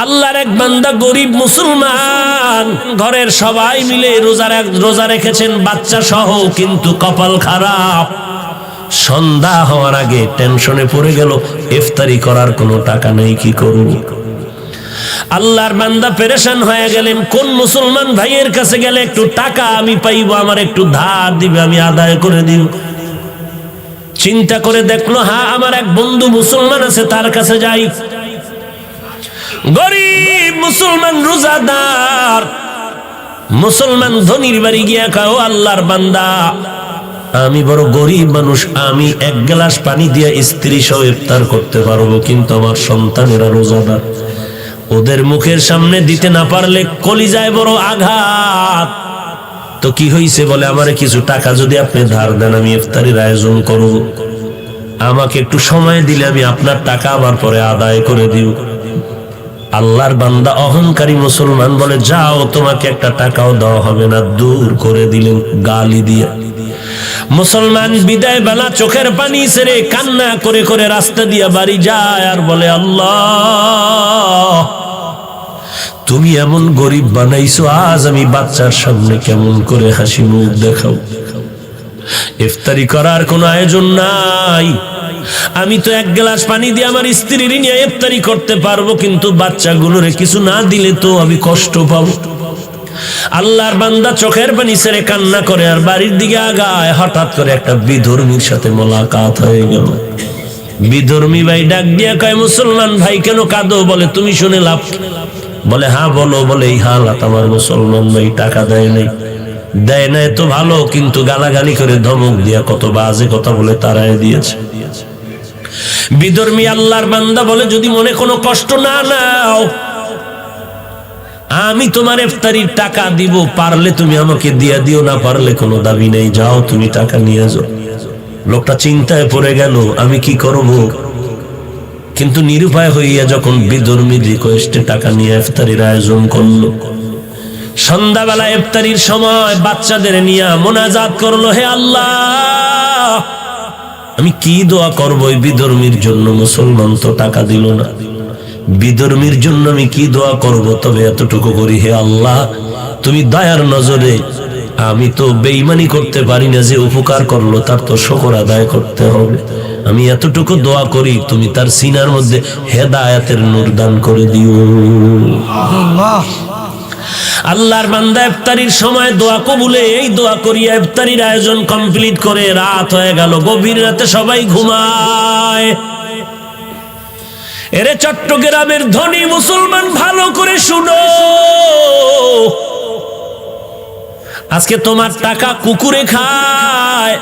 আল্লাহর এক বান্দা গরিব মুসলমান, ঘরের সবাই মিলে রোজা রেখেছেন বাচ্চা সহ, কিন্তু কপাল খারাপ। সন্ধ্যা হওয়ার আগে টেনশনে পড়ে গেল, ইফতারি করার কোনো টাকা নেই, কি করব? আল্লাহর বান্দা পেরেশান হয়ে গেলেন, কোন মুসলমান ভাইয়ের কাছে গেলে একটু টাকা আমি পাইব, আমার একটু ধার দিবে, আমি আদায় করে দিব। চিন্তা করে দেখলো, হ্যাঁ আমার এক বন্ধু মুসলমান আছে, তার কাছে যাই। গরিব মুসলমান, রোজাদার মুসলমান, ধনির বাড়ি গিয়া খাও, আল্লাহর বান্দা আমি বড় গরিব মানুষ, আমি এক গ্লাস পানি দিয়ে স্ত্রী সহ ইফতার করতে পারবো, কিন্তু আমার সন্তানেরা রোজাদার, ওদের মুখের সামনে দিতে না পারলে কলিজায় বড় আঘাত। তো কি হইছে? বলে আমারে কিছু টাকা যদি আপনি ধার দেন, আমি ইফতারির আয়োজন করব, আমাকে একটু সময় দিলে আমি আপনার টাকা আবার পরে আদায় করে দিব। আল্লাহর বান্দা অহংকারী মুসলমান বলে, যাও, তোমাকে একটা টাকাও দেওয়া হবে না। দূর করে দিলেন গালি দিয়া। মুসলমান বিদায় বেলা চোখের পানি ছেড়ে কান্না করে করে রাস্তা দিয়া বাড়ি যায় আর বলে, আল্লাহ তুমি এমন গরিব বানাইছো, আজ আমি বাচ্চার সামনে কেমন করে হাসি মুখ দেখাও? ইফতারি করার কোনো আয়োজন নাই, আমি তো এক গ্লাস পানি দিয়ে আমার স্ত্রীর নিয়ে ইফতারি করতে পারবো, কিন্তু বাচ্চাগুলোরে কিছু না দিলে তো আমি কষ্ট পাবো। আল্লাহর বান্দা চোখের পানি ছেড়ে কান্না করে আর বাড়ির দিকে আগায়। হঠাৎ করে একটা বিধর্মীর সাথে মোলাকাত হয়ে গেল। বিধর্মী ভাই ডাক দিয়া কয়, মুসলমান ভাই কেন কাঁদো? বলে, তুমি শুনে লাভ? বলে, হ্যাঁ বলো। বলে, এই হালাত আমার মুসলমান ভাই টাকা দেয় নাই। দেয় নাই তো ভালো, কিন্তু গালাগালি করে ধমক দিয়া কত বাজে কথা বলে তারাই দিয়েছে। বিধর্মী আল্লাহর বান্দা বলে, যদি মনে কোনো কষ্ট না নাও, আমি তোমার ইফতারির টাকা দিব, পারলে তুমি আমাকে দিয়া দিও, না পারলে কোনো দাবি নেই, যাও তুমি টাকা নিয়ে যাও। লোকটা চিন্তায় পড়ে গেল, আমি কি করব? কিন্তু নিরুপায় হইয়া যখন বিধর্মী রিকোয়েস্টে টাকা নিয়ে ইফতারির আয়োজন করলো, সন্ধ্যাবেলা ইফতারির সময় বাচ্চাদের নিয়ে মোনাজাত করলো, হে আল্লাহ আমি কি দোয়া করবো এই বিধর্মীর জন্য? মুসলমান তো টাকা দিল না, বিধর্মীর জন্য আমি কি দোয়া করব? তবে এতটুকু করি, হে আল্লাহ তুমি দয়ার নজরে, আমি তো বেঈমানি করতে পারি না, যে উপকার করলো তার তো শুকর আদায় করতে হবে। আমি এতটুকু দোয়া করি, তুমি তার সিনার মধ্যে হেদায়েতের নূর দান করে দিও। আল্লাহর বান্দা ইফতারির সময় দোয়া কবুলে এই দোয়া করিয়া ইফতারির আয়োজন কমপ্লিট করে রাত হয়ে গেল। গভীর রাতে সবাই ঘুমায়। এরে চট্টগ্রামের ধনী মুসলমান, ভালো করে শুনো, আজকে তোমার টাকা কুকুরে খায়,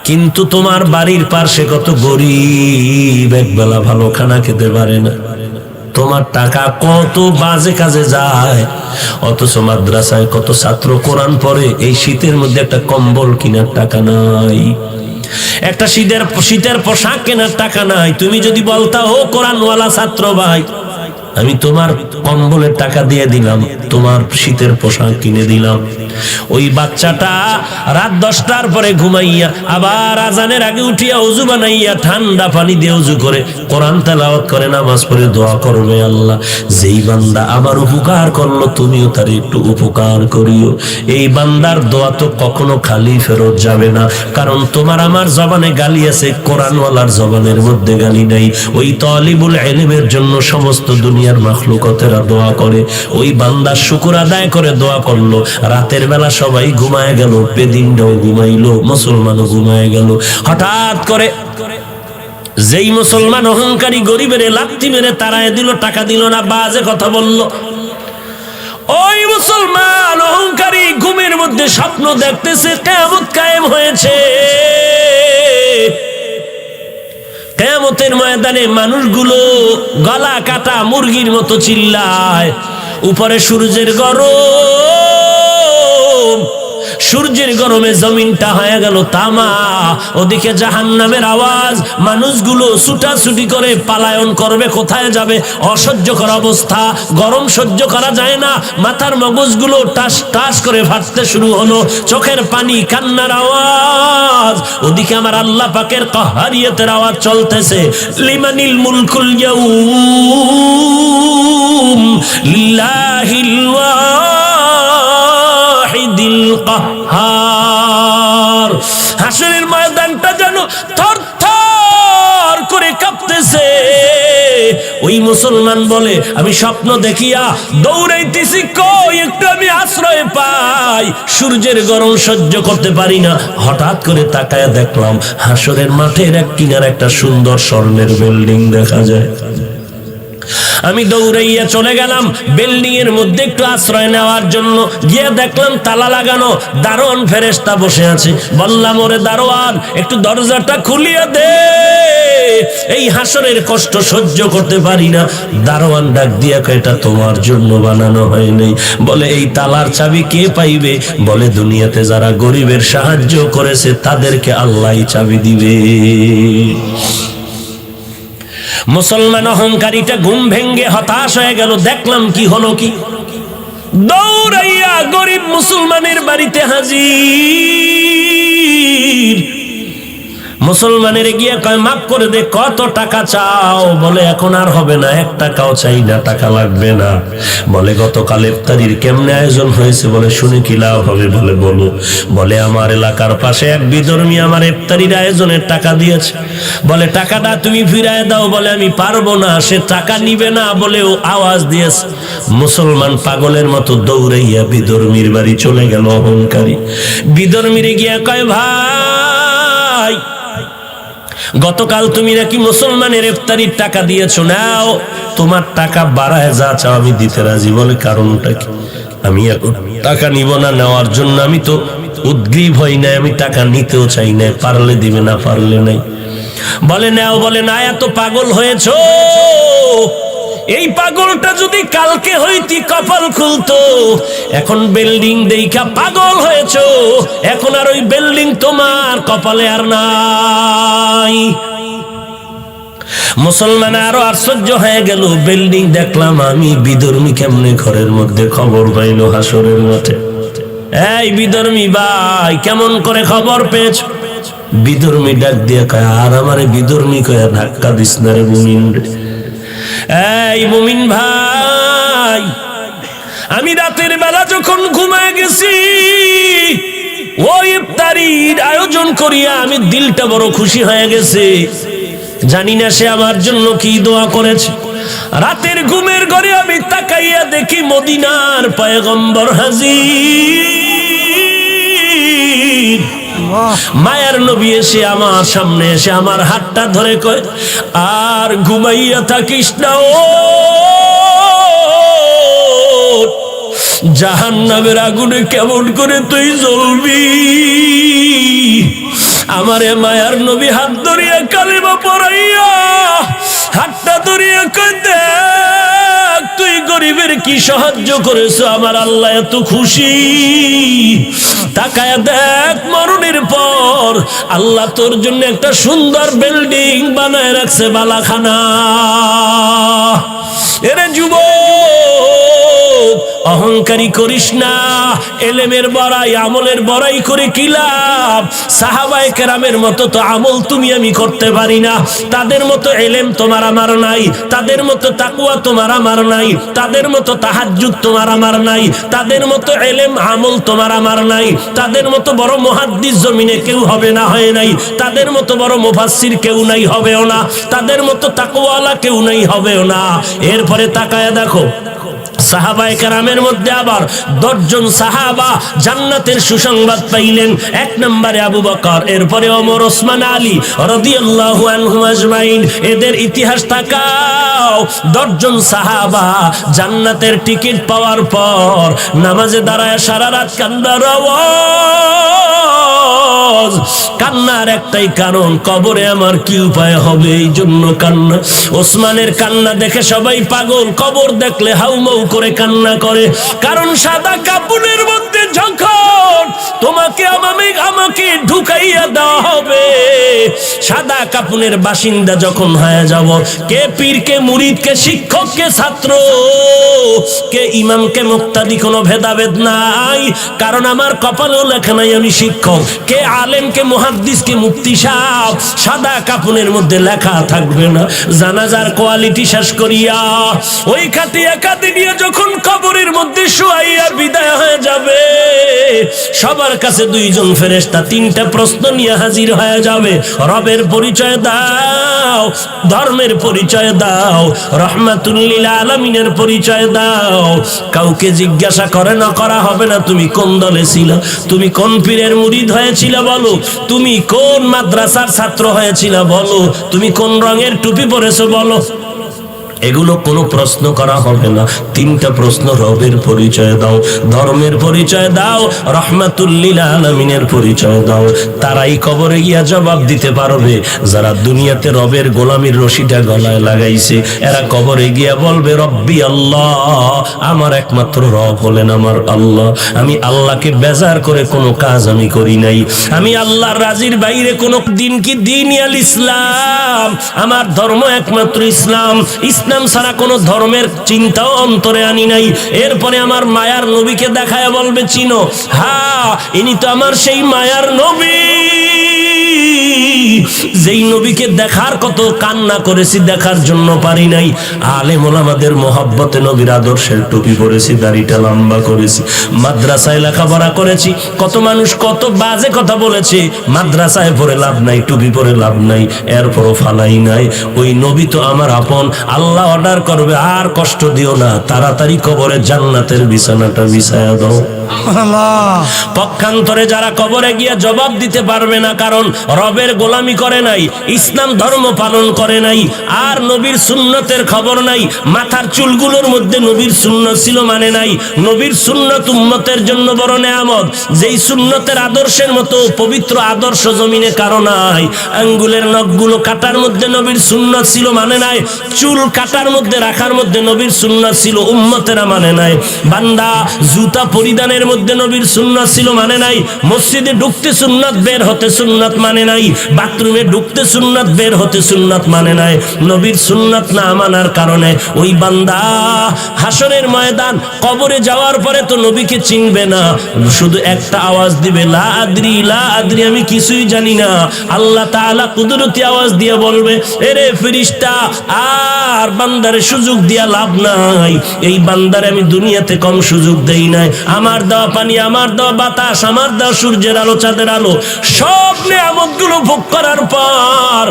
কিন্তু তোমার বাড়ির পাশে কত গরিব একবেলা ভালো খানা খেতে পারে না। তোমার টাকা কত বাজে কাজে যায়, অথচ মাদ্রাসায় কত ছাত্র কোরআন পড়ে, এই শীতের মধ্যে একটা কম্বল কেনার টাকা নাই, একটা শীতের পোশাক কেনার টাকা নাই। তুমি যদি বলতা, ও কোরআনওয়ালা ছাত্র ভাই, আমি তোমার কম্বলের টাকা দিয়ে দিলাম, তোমার শীতের পোশাক কিনে দিলাম, ওই বাচ্চাটা রাত 10টার পরে ঘুমাইয়া আবার আজানের আগে উঠিয়া ওযু বানাইয়া ঠান্ডা পানি দিয়ে ওযু করে কোরআন তেলাওয়াত করে নামাজ পড়ে দোয়া করবে, আল্লাহ যেই বান্দা আমার উপকার করলো তুমিও তার একটু উপকার করিও। এই বান্দার দোয়া তো কখনো খালি ফেরত যাবে না, কারণ তোমার আমার জবানে গালি আছে, কোরআনওয়ালার জবানের মধ্যে গালি নাই। ওই তালিবুল ইলমের জন্য সমস্ত দুনিয়ার মাখলুকাতেরা দোয়া করে, ওই বান্দা শুকর আদায় করে দোয়া করলো। রাতের বেলা সবাই ঘুমায় গেল, বেদিনটাও ঘুমাইলো, মুসলমানও ঘুমায় গেল। হঠাৎ করে যেই মুসলমান অহংকারী গরিবের লাথি মেরে তাড়ায় দিল, টাকা দিল না, বাজে কথা বলল, ওই মুসলমান অহংকারী ঘুমের মধ্যে স্বপ্ন দেখতেছে কিয়ামত কায়েম হয়েছে। কিয়ামতের ময়দানে মানুষগুলো গলা কাটা মুরগির মতো চিল্লায়, উপরে সূর্যের গরম, সূর্যের গরমে জমিনটা হয়ে গেল তামা, ওদিকে জাহান্নামের আওয়াজ, মানুষগুলো ছুটাছুটি করে পালায়ন করবে, কোথায় যাবে? অসহ্যকর অবস্থা, গরম সহ্য করা যায় না, মাথার মগজগুলো টাস টাস করে ফাটতে শুরু হলো, চোখের পানি, কান্নার আওয়াজ, ওদিকে আমার আল্লাহ পাকের কাহারিয়তের আওয়াজ চলতেছে, লিমানিল মুলকুল ইয়াউম, লিল্লাহিল ওয়াহিদিল কাহ্হার। হাসরের ময়দানটা যেন থরথর করে কাঁপতেছে। ওই মুসলমান বলে, আমি স্বপ্ন দেখিয়া দৌড়াইতেছি, কই একটু আমি আশ্রয় পাই, সূর্যের গরম সহ্য করতে পারি না। হঠাৎ করে তাকায়া দেখলাম হাসরের মাঠের এক কিনারে একটা সুন্দর স্বর্ণের বিল্ডিং দেখা যায়। আমি দৌড়াইয়া চলে গেলাম বিল্ডিং এর মধ্যে একটু আশ্রয় নেওয়ার জন্য। গিয়ে দেখলাম তালা লাগানো, দারোয়ান ফেরেশতা বসে আছে। বললাম, ওরে দারোয়ান, একটু দরজাটা খুলিয়া দে, এই হাসরের কষ্ট সহ্য করতে পারি না। দারোয়ান ডাক দিয়া কয়, এটা তোমার জন্য বানানো হয় নাই। বলে, এই তালার চাবি কে পাইবে? বলে, দুনিয়াতে যারা গরিবের সাহায্য করেছে তাদেরকে আল্লাহই চাবি দিবে। মুসলমান অহংকারীটা ঘুম ভেঙ্গে হতাশ হয়ে গেল। দেখলাম কি হলো কি, দৌড়াইয়া গরিব মুসলমানের বাড়িতে হাজির। মুসলমানের গিয়ে কয়, মাফ করে দে, কত টাকা চাও? বলে, এখন আর হবে না, 1 টাকাও চাই না, টাকা লাগবে না। বলে, গতকাল ইফতারির কেমনে আয়োজন হয়েছে? বলে, শুনে কি লাভ হবে? বলে, বলো। বলে, আমার এলাকার পাশে এক বিধর্মী আমার ইফতারির আয়োজনের টাকা দিয়েছে। বলে, টাকাটা তুমি ফিরায় দাও। বলে, আমি পারবো না, সে টাকা নিবে না বলেও আওয়াজ দিয়েছে। মুসলমান পাগলের মতো দৌড়াইয়া বিধর্মীর বাড়ি চলে গেল অহংকারী। বিধর্মীরে গিয়া কয়, ভাই, গতকাল তুমি নাকি মুসলমানের ইফতারির টাকা দিয়েছো, নাও তোমার টাকা বাড়ায় যা চাও আমি দিতে রাজি। বলে, কারণটা কি? আমি এখন টাকা নিব না, নেওয়ার জন্য আমি তো উদ্গ্রীব হই না, আমি টাকা নিতেও চাই না, পারলে দিবে, না পারলে নাই। বলে, নাও। বলে, না, এত পাগল হয়েছো, এই পাগলটা যদি কালকে হইতি কপাল খুলতো। এখন বিল্ডিং দেইখা পাগল হয়েছো, এখন আর ওই বিল্ডিং তোমার কপালে আর নাই। মুসলমান আরো আশ্চর্য হয়ে গেল। বিল্ডিং দেখলাম আমি, বিধর্মী কেমনে ঘরের মধ্যে খবর পাইলো হাসরের মাঠে? এই বিধর্মী ভাই, কেমন করে খবর পেয়েছ? বিধর্মী ডাক দিয়ে কয়, আর আমারে বিধর্মী কয়া ধাক্কা দিস না রে মুমিন রে। এই মুমিন ভাই, আমি রাতের বেলা যখন ঘুমায় গেছি, ওই ইফতারির আয়োজন করিয়া আমি দিলটা বড় খুশি হয়ে গেছে। জানি না সে আমার জন্য কি দোয়া করেছে। রাতের ঘুমের ঘরে আমি তাকাইয়া দেখি মদিনার পয়গম্বর হাজির। মায়ার নবী এসে আমার সামনে এসে আমার হাতটা ধরে কয়, আর ঘুমাইয়া থাকিস না, ও জাহান্নামের আগুনে কেমন করে তুই জ্বলবি। আমারে মায়ার নবী হাত ধরিয়া কালিমা পড়াইয়া হাতটা ধরিয়া কয়, দেখ তুই গরিবের কি সাহায্য করেছো, আমার আল্লাহ এত খুশি। তাকায়া দেখ, মরণের পর আল্লাহ তোর জন্য একটা সুন্দর বিল্ডিং বানায় রাখছে, বালাখানা। এরে যুবক, অহংকারী করিস না। এলেমের বড়াই, আমলের বড়াই করে কি লাভ? সাহাবায়ে কেরামের মতো তো আমল তুমি আমি করতে পারি না, তাদের মতো এলেম তোমার আমার নাই, তাদের মতো তাকওয়া তোমার আমার নাই, তাদের মতো তাহাজ্জুদ তোমার আমার নাই, তাদের মতো এলেম আমল তোমার আমার নাই, তাদের মতো বড় মুহাদ্দিস জমিনে কেউ হবে না, হয় নাই, তাদের মতো বড় মুফাসসির কেউ নাই, হবেও না, তাদের মতো তাকওয়ালা কেউ নাই, হবেও না। এরপরে তাকায়া দেখো, সাহাবায়ে কেরামের মধ্যে আবার 10 জন সাহাবা জান্নাতের সুসংবাদ পাইলেন। 1 নম্বরে আবু বকর, এরপরে ওমর, ওসমান, আলী রাদিয়াল্লাহু আনহুম আজমাইন। এদের ইতিহাস তাকাও। 10 জন সাহাবা জান্নাতের টিকিট পাওয়ার পর নামাজে দাঁড়ায় সারা রাত কান্নার আওয়াজ। কান্নার একটাই কারণ, কবরে আমার কি উপায় হবে, এই জন্য কান্না। ওসমানের কান্না দেখে সবাই পাগল, কবর দেখলে হাউমাউ করে কান্না করে। কারণ সাদা কাপড়ের মধ্যে যখন তোমাকে আমাকে ঢুকাইয়া দেওয়া হবে, সাদা কাপড়ের বাসিন্দা যখন হয়ে যাব, কে পীর, কে মুরিদ, কে শিক্ষক, কে ছাত্র, কে ইমাম, কে মুক্তাদি, কোনো ভেদাভেদ নাই। কারণ আমার কপালেও লেখা নাই আমি শিক্ষক। কে আলেম, কে মুহাদ্দিস, কে মুফতি সাহেব, সাদা কাপড়ের মধ্যে লেখা থাকবে না। জানাজার কোয়ালিটি শেষ করিয়া ওই খাটিয়া কাঁদি নিয়ে যখন কবরের মধ্যে শুয়াইয়া বিদায় হয়ে যাবে, সবার কাছে দুইজন ফেরেশতা তিনটা প্রশ্ন নিয়ে হাজির হয়ে যাবে। রবের পরিচয় দাও, ধর্মের পরিচয় দাও, রহমাতুল লিল আলামিনের পরিচয় দাও। কাউকে জিজ্ঞাসা করে না করা হবে না তুমি কোন দলে ছিল, তুমি কোন পীরের মুরিদ হয়েছিল বলো, তুমি কোন মাদ্রাসার ছাত্র হয়েছিল বলো, তুমি কোন রঙের টুপি পরেছো বলো। এগুলো কোনো প্রশ্ন করা হবে না। তিনটা প্রশ্ন, রবের পরিচয় দাও, ধর্মের পরিচয় দাও, রহমাতুল লিল আলামিনের পরিচয় দাও। তারাই কবরে গিয়া জবাব দিতে পারবে যারা দুনিয়াতে রবের গোলামির রশিটা গলায় লাগাইছে। এরা কবরে গিয়া বলবে রব্বি আল্লাহ, আমার একমাত্র রব হলেন আমার আল্লাহ। আমি আল্লাহকে বেজার করে কোনো কাজ আমি করি নাই, আমি আল্লাহর রাজির বাইরে কোনো দিন কি দিন আল ইসলাম, আমার ধর্ম একমাত্র ইসলাম, ইসলাম ছাড়া কোনো ধর্মের চিন্তাও অন্তরে আনি নাই। এরপরে আমার মায়ার নবীকে দেখায় বলবে চিনো, হ্যাঁ ইনি তো আমার সেই মায়ার নবী, যেই নবীকে দেখার কত কান্না করেছি, দেখার জন্য পারি নাই। আলেম ওলামাদের মহব্বতে নবীর আদর্শের টুপি পরেছি, দাড়িটা লম্বা করেছি, মাদ্রাসায় লেখাপড়া করেছি। কত মানুষ কত বাজে কথা বলেছে, মাদ্রাসায় পড়ে লাভ নাই, টুপি পরে লাভ নাই, এরপরও ফালাই নাই। ওই নবী তো আমার আপন। আল্লাহ অর্ডার করবে আর কষ্ট দিও না, তাড়াতাড়ি কবরে জান্নাতের বিছানাটা বিছায়া দাও। পক্ষান্তরে যারা কবরে গিয়ে জবাব দিতে পারবে না, কারণ রবের গোলামি করে নাই, ইসলাম ধর্ম পালন করে নাই, আর নবীর সুন্নতের খবর নাই, মাথার চুলগুলোর মধ্যে নবীর সুন্নত ছিল মানে নাই। নবীর সুন্নত উম্মতের জন্য বড় নেয়ামত, যেই সুন্নতের আদর্শের মতো পবিত্র আদর্শ জমিনে কারো নাই। আঙ্গুলের নখগুলো কাটার মধ্যে নবীর সুন্নত ছিল মানে নাই, চুল কাটার মধ্যে রাখার মধ্যে নবীর সুন্নত ছিল, উম্মতেরা মানে নাই। বান্দা জুতা পরিধানের মধ্যে নবীর সুন্নাত ছিল মানে নাই, মসজিদে ঢুকতে সুন্নাত, বের হতে সুন্নাত মানে নাই, বাথরুমে ঢুকতে সুন্নাত, বের হতে সুন্নাত মানে নাই। নবীর সুন্নাত না মানার কারণে ওই বান্দা হাসরের ময়দান কবরে যাওয়ার পরে তো নবীকে চিনবে না, শুধু একটা আওয়াজ দিবে লা আদরি, লা আদরি, আমি কিছুই জানি না। আল্লাহ তাআলা কুদরতি আওয়াজ দিয়ে বলবে এরে ফেরেশতা, আর বান্দারে সুযোগ দিয়া লাভ নাই, এই বান্দারে আমি দুনিয়াতে কম সুযোগ দেই নাই। আমার দেওয়া পানি, আমার দেওয়া বাতাস, আমার দেওয়া সূর্যের আলো, চাঁদের আলো, সব নিয়ামতগুলো ভোগ করার পর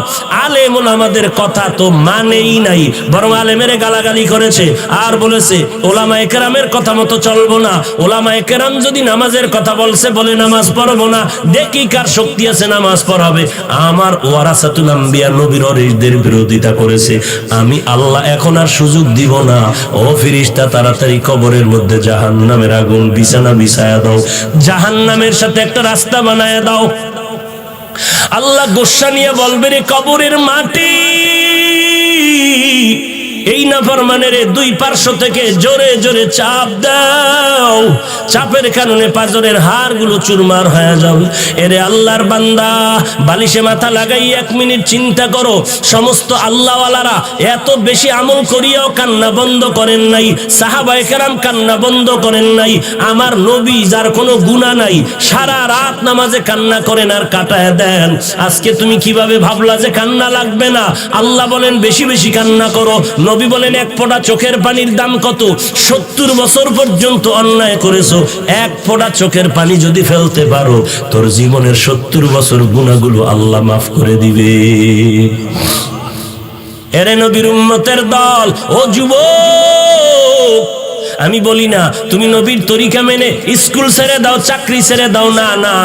আলেম ওলামাদের কথা তো মানেই নাই, বরং আলেমের গালাগালি করেছে আর বলেছে ওলামায়ে কেরামের কথা মতো চলবো না। ওলামায়ে কেরাম যদি নামাজের কথা বলছে, বলে নামাজ পড়বো না, দেখি কার শক্তি আছে নামাজ পড়াবে। আমার ওয়ারাসাতুল আম্বিয়া নবীর ওয়ারিসদের বিরোধিতা করেছে, আমি আল্লাহ এখন আর সুযোগ দিব না। ও ফেরেশতা, তাড়াতাড়ি কবরের মধ্যে জাহান্নামের আগুন বিছানা বিছায়া দাও, জাহান্নামের সাথে একটা রাস্তা বানায়া দাও। আল্লাহ গোসা নিয়ে বলবে রে কবরের মাটি, এই নাফরমানের দুই পার্শ্ব থেকে জোরে জোরে চাপ দাও, চাপের কারণে পাঁজরের হাড়গুলো চুরমার হয়ে যাবে। এরে আল্লাহর বান্দা, বালিশে মাথা লাগাই 1 মিনিট চিন্তা করো, সমস্ত আল্লাহওয়ালারা এত বেশি আমল করিয়াও কান্না বন্ধ করেন নাই, সাহাবায়ে কেরাম কান্না বন্ধ করেন নাই। আমার নবী যার কোনো গুনাহ নাই, সারা রাত নামাজে কান্না করেন আর কাটায় দেন। আজকে তুমি কিভাবে ভাবলা যে কান্না লাগবে না? আল্লাহ বলেন বেশি বেশি কান্না করো, নবী বলেন 1 ফোঁটা চোখের পানির দাম কত? 70 বছর পর্যন্ত অন্যায় করেছো, 1 ফোঁটা চোখের পানি যদি ফেলতে পারো, তোর জীবনের 70 বছর গুনাহগুলো আল্লাহ মাফ করে দিবে। এরে নবীর উম্মতের দল, ও যুবক, আমি বলি না তুমি নবীর তরিকা মেনে স্কুল ছেড়ে দাও, চাকরি ছেড়ে দাও, না না,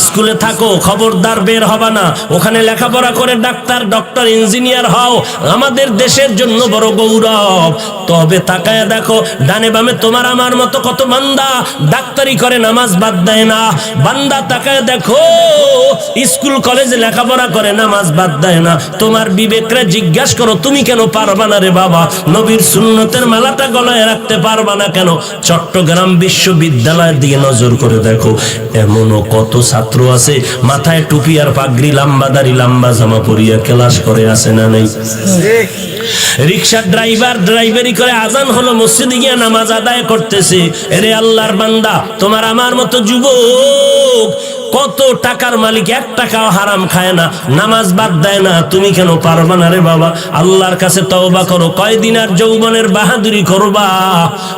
স্কুলে থাকো, খবরদার বের হবা না, ওখানে লেখাপড়া করে ডাক্তার, ডক্টর, ইঞ্জিনিয়ার হও, আমাদের দেশের জন্য বড় গৌরব। তবে তাকায় দেখো ডানে বামে তোমার আমার মতো কত বান্দা ডাক্তারি করে, নামাজ বাদ দেয় না। বান্দা তাকায় দেখো স্কুল কলেজে লেখাপড়া করে, নামাজ বাদ দেয় না। তোমার বিবেকরে জিজ্ঞাসা করো, তুমি কেন পারবা না রে বাবা? নবীর সুন্নতের মালাটা গলায় রাখতে পারবা না কেন? চট্টগ্রাম বিশ্ববিদ্যালয়ের দিকে নজর করে দেখো, এমনও কত ছাত্র আছে মাথায় টুপি আর পাগড়ি, লম্বা দাড়ি, লম্বা জামা পরিয়া ক্লাস করে, আছে না নেই? রিকশার ড্রাইভার ড্রাইভারি করে, আজান হলো মসজিদে গিয়ে নামাজ আদায় করতেছে। এরে আল্লাহর বান্দা, তোমার আমার মতো যুবক কত টাকার মালিক 1 টাকাও হারাম খায় না, নামাজ বাদ দেয় না, তুমি কেন পারবা না রে বাবা? আল্লাহর কাছে তওবা করো। কয়দিন আর যৌবনের বাহাদুরি করবা?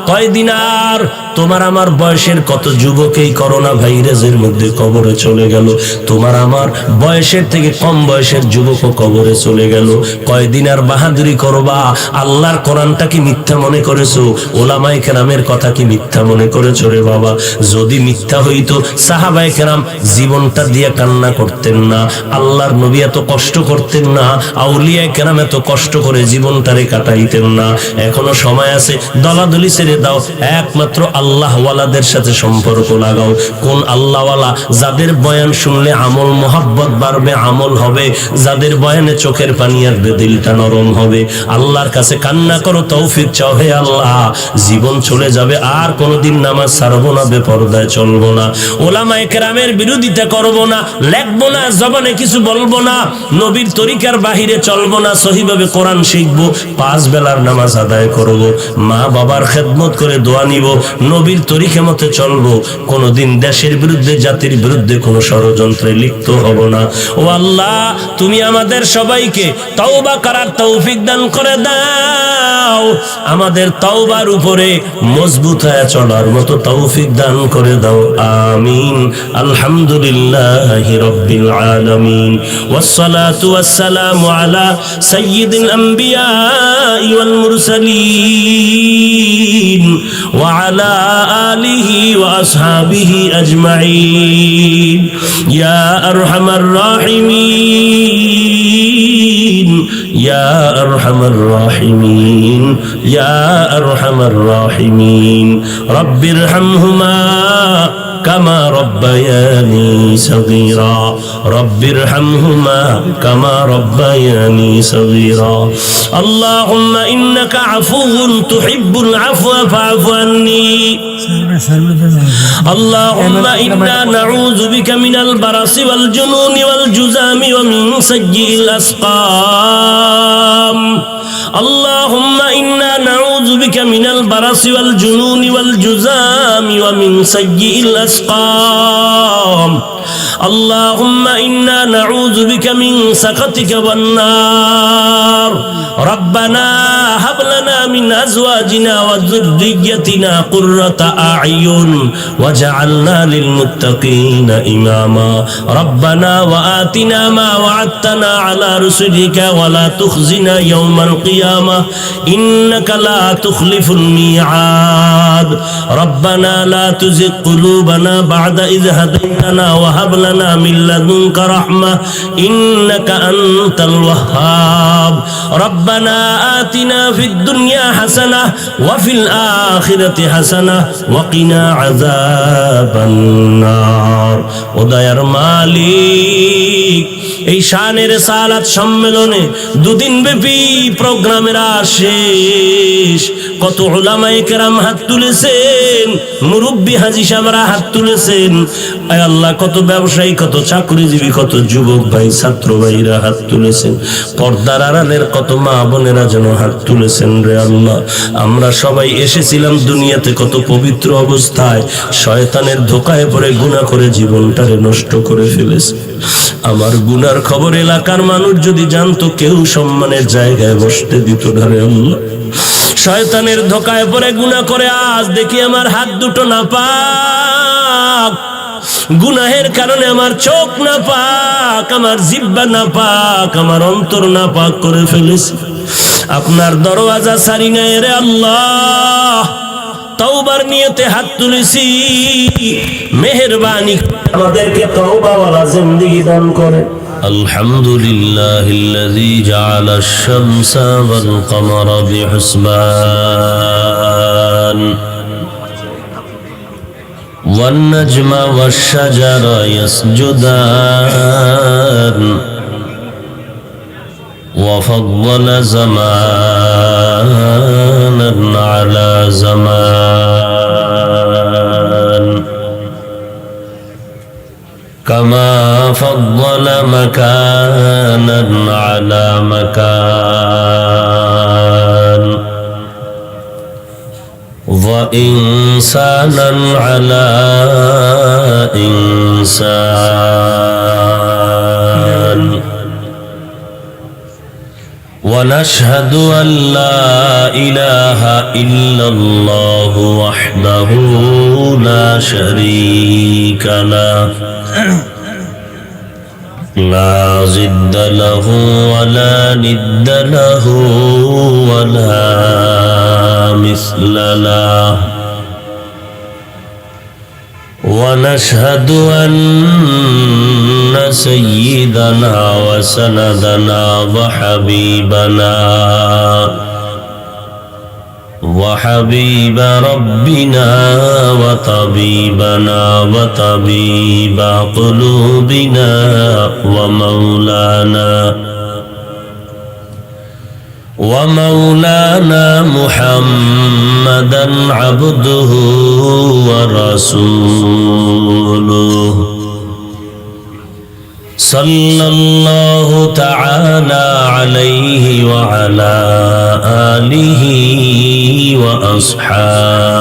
কয়দিন আর? তোমার আমার বয়সের কত যুবক এই করোনা ভাইরাসের মধ্যে কবরে চলে গেল। তোমার আমার বয়সের থেকে কম বয়সের যুবকও কবরে চলে গেল। কয়দিন আর বাহাদুরি করবা? আল্লাহর কোরআনটা কি মিথ্যা মনে করেছো? ওলামায়ে কেরামের কথা কি মিথ্যা মনে করেছো রে বাবা? যদি মিথ্যা হইতো সাহাবায়ে কেরাম জীবনটা দিয়ে কান্না করতেন না, আল্লাহর নবী এত কষ্ট করতেন না, আউলিয়ায়ে কেরাম এত কষ্ট করে জীবনটারে কাটাইতেন না। এখনো সময় আছে, দলাদলি ছেড়ে দাও, একমাত্র আল্লাহ ওয়ালাদের সাথে সম্পর্ক লাগাও। কোন আল্লাহওয়ালা? যাদের বয়ান শুনলে আমল মোহাব্বত বাড়বে, আমল হবে, যাদের বয়ানে চোখের পানি আসবে, দিলটা নরম হবে। আল্লাহর কাছে কান্না করো, তৌফিক চাও, হে আল্লাহ জীবন চলে যাবে, আর কোনোদিন নামাজ ছাড়বো না, বেপরদায় চলবো না, ওলামায়ে কেরামের বিরোধিতা করবো না, লেখবো না, জবানে কিছু বলবো না, নবীর তরিকার বাহিরে চলবো না, সহিভাবে কোরআন শিখবো, 5 বেলার নামাজ আদায় করবো, মা বাবার খেদমত করে দোয়া নিব, নবীর তরিকা মতে চলবো, কোনোদিন দেশের বিরুদ্ধে জাতির বিরুদ্ধে কোনো ষড়যন্ত্রে লিপ্ত হব না। ও আল্লাহ, তুমি আমাদের সবাইকে তওবা করার তৌফিক দান করে দাও, আমাদের তওবার উপরে মজবুত হয়ে চলার মতো তৌফিক দান করে দাও। আমিন। আলহামদুলিল্লাহি রাব্বিল আলামিন, ওয়াসসালাতু ওয়াসসালামু আলা সাইয়্যিদিল আম্বিয়া ওয়াল মুরসালিন ওয়া আলা আলিহি ওয়া আসহাবিহি আজমাইন। ইয়া আরহামার রাহিমিন, ইয়া আরহামার রাহিমিন, ইয়া আরহামার রাহিমিন। রব্বিরহামহুমা কামা রব্বায়ানি সগীরা, রব্বিরহামহুমা কামা রব্বায়ানি সগীরা। আল্লাহুম্মা ইন্নাকা আফুউন তুহিব্বুল আফওয়া ফাআফু আন্নী। আল্লাহুম্মা ইন্না নাউযু বিকা মিনাল বারাসি ওয়াল জুনুনি ওয়াল জুযামি ওয়া মিন সাইয়্যিল আসকাম। اللهم إنا نعوذ بك من البرص والجنون والجذام ومن سيء الأسقام. اللهم إنا نعوذ بك من سخطك والنار. ربنا هب لنا من أزواجنا وذريتنا قرة أعين واجعلنا للمتقين إماما. ربنا وآتنا ما وعدتنا على رسلك ولا تخزنا يوم القيامة إنك لا تخلف الميعاد. ربنا لا تزغ قلوبنا بعد إذ هديتنا وهب لنا من لدنك رحمة إنك أنت الوهاب. ربنا آتنا في الدنيا حسنة وفي الآخرة حسنة وقنا عذاب النار. ওদায়ার মালিক, এই শানের সালাত সম্মেলনে 2 দিন ব্যাপী প্রোগ্রামের শেষ, কত উলামায়ে কেরাম হাত তুলেছেন, মুরব্বী হাজী সাহেবরা হাত তুলেছেন, আয় আল্লাহ কত ব্যবসায়ী, কত চাকরিজীবী, কত যুবক ভাই, ছাত্র ভাইরা হাত তুলেছেন, পর্দার আড়ালের কত মা বোনেরা যেন হাত তুলেছেন রে আল্লাহ। আমরা সবাই এসেছিলাম দুনিয়াতে কত পবিত্র অবস্থায়, শয়তানের ধোকায় পড়ে গুনাহ করে জীবনটারে নষ্ট করে ফেলেছে। আমার গুনার খবর এলাকার মানুষ যদি জানতো, কেউ সম্মানের জায়গায় বসতে দিত না রে আল্লাহ। শয়তানের ধোকায় পড়ে গুনাহ করে আজ দেখি আমার হাত দুটো নাপাক, গুনাহের কারণে আমার চোখ নাপাক, আমার জিহ্বা নাপাক, আমার অন্তর নাপাক করে ফেলেছি। আপনার দরওয়াজা ছাড়ি নাই রে আল্লাহ, তওবার নিয়তে হাত তুলেছি, মেহেরবানি আমাদেরকে তওবাওয়ালা জিন্দেগি দান করে। আলহামদুলিল্লাহিল্লাযী জাআলাশ শামসা ওয়াল কমারা বিহুসবান ওয়ান নাজমা ওয়াশ শাজারা ইয়াসজুদান وفضل زمانا على زمان كما فضل مكانا على مكان وإنسانا على إنسان ونشهد أن لا إله إلا الله وحده لا شريك له لا ضد له ولا ند له ولا مثل له ونشهد أن سيدنا وسندنا وحبيب ربنا وطبيبنا وطبيب قلوبنا ومولانا محمدا عبده ورسوله صلى الله تعالى عليه وعلى آله وأصحابه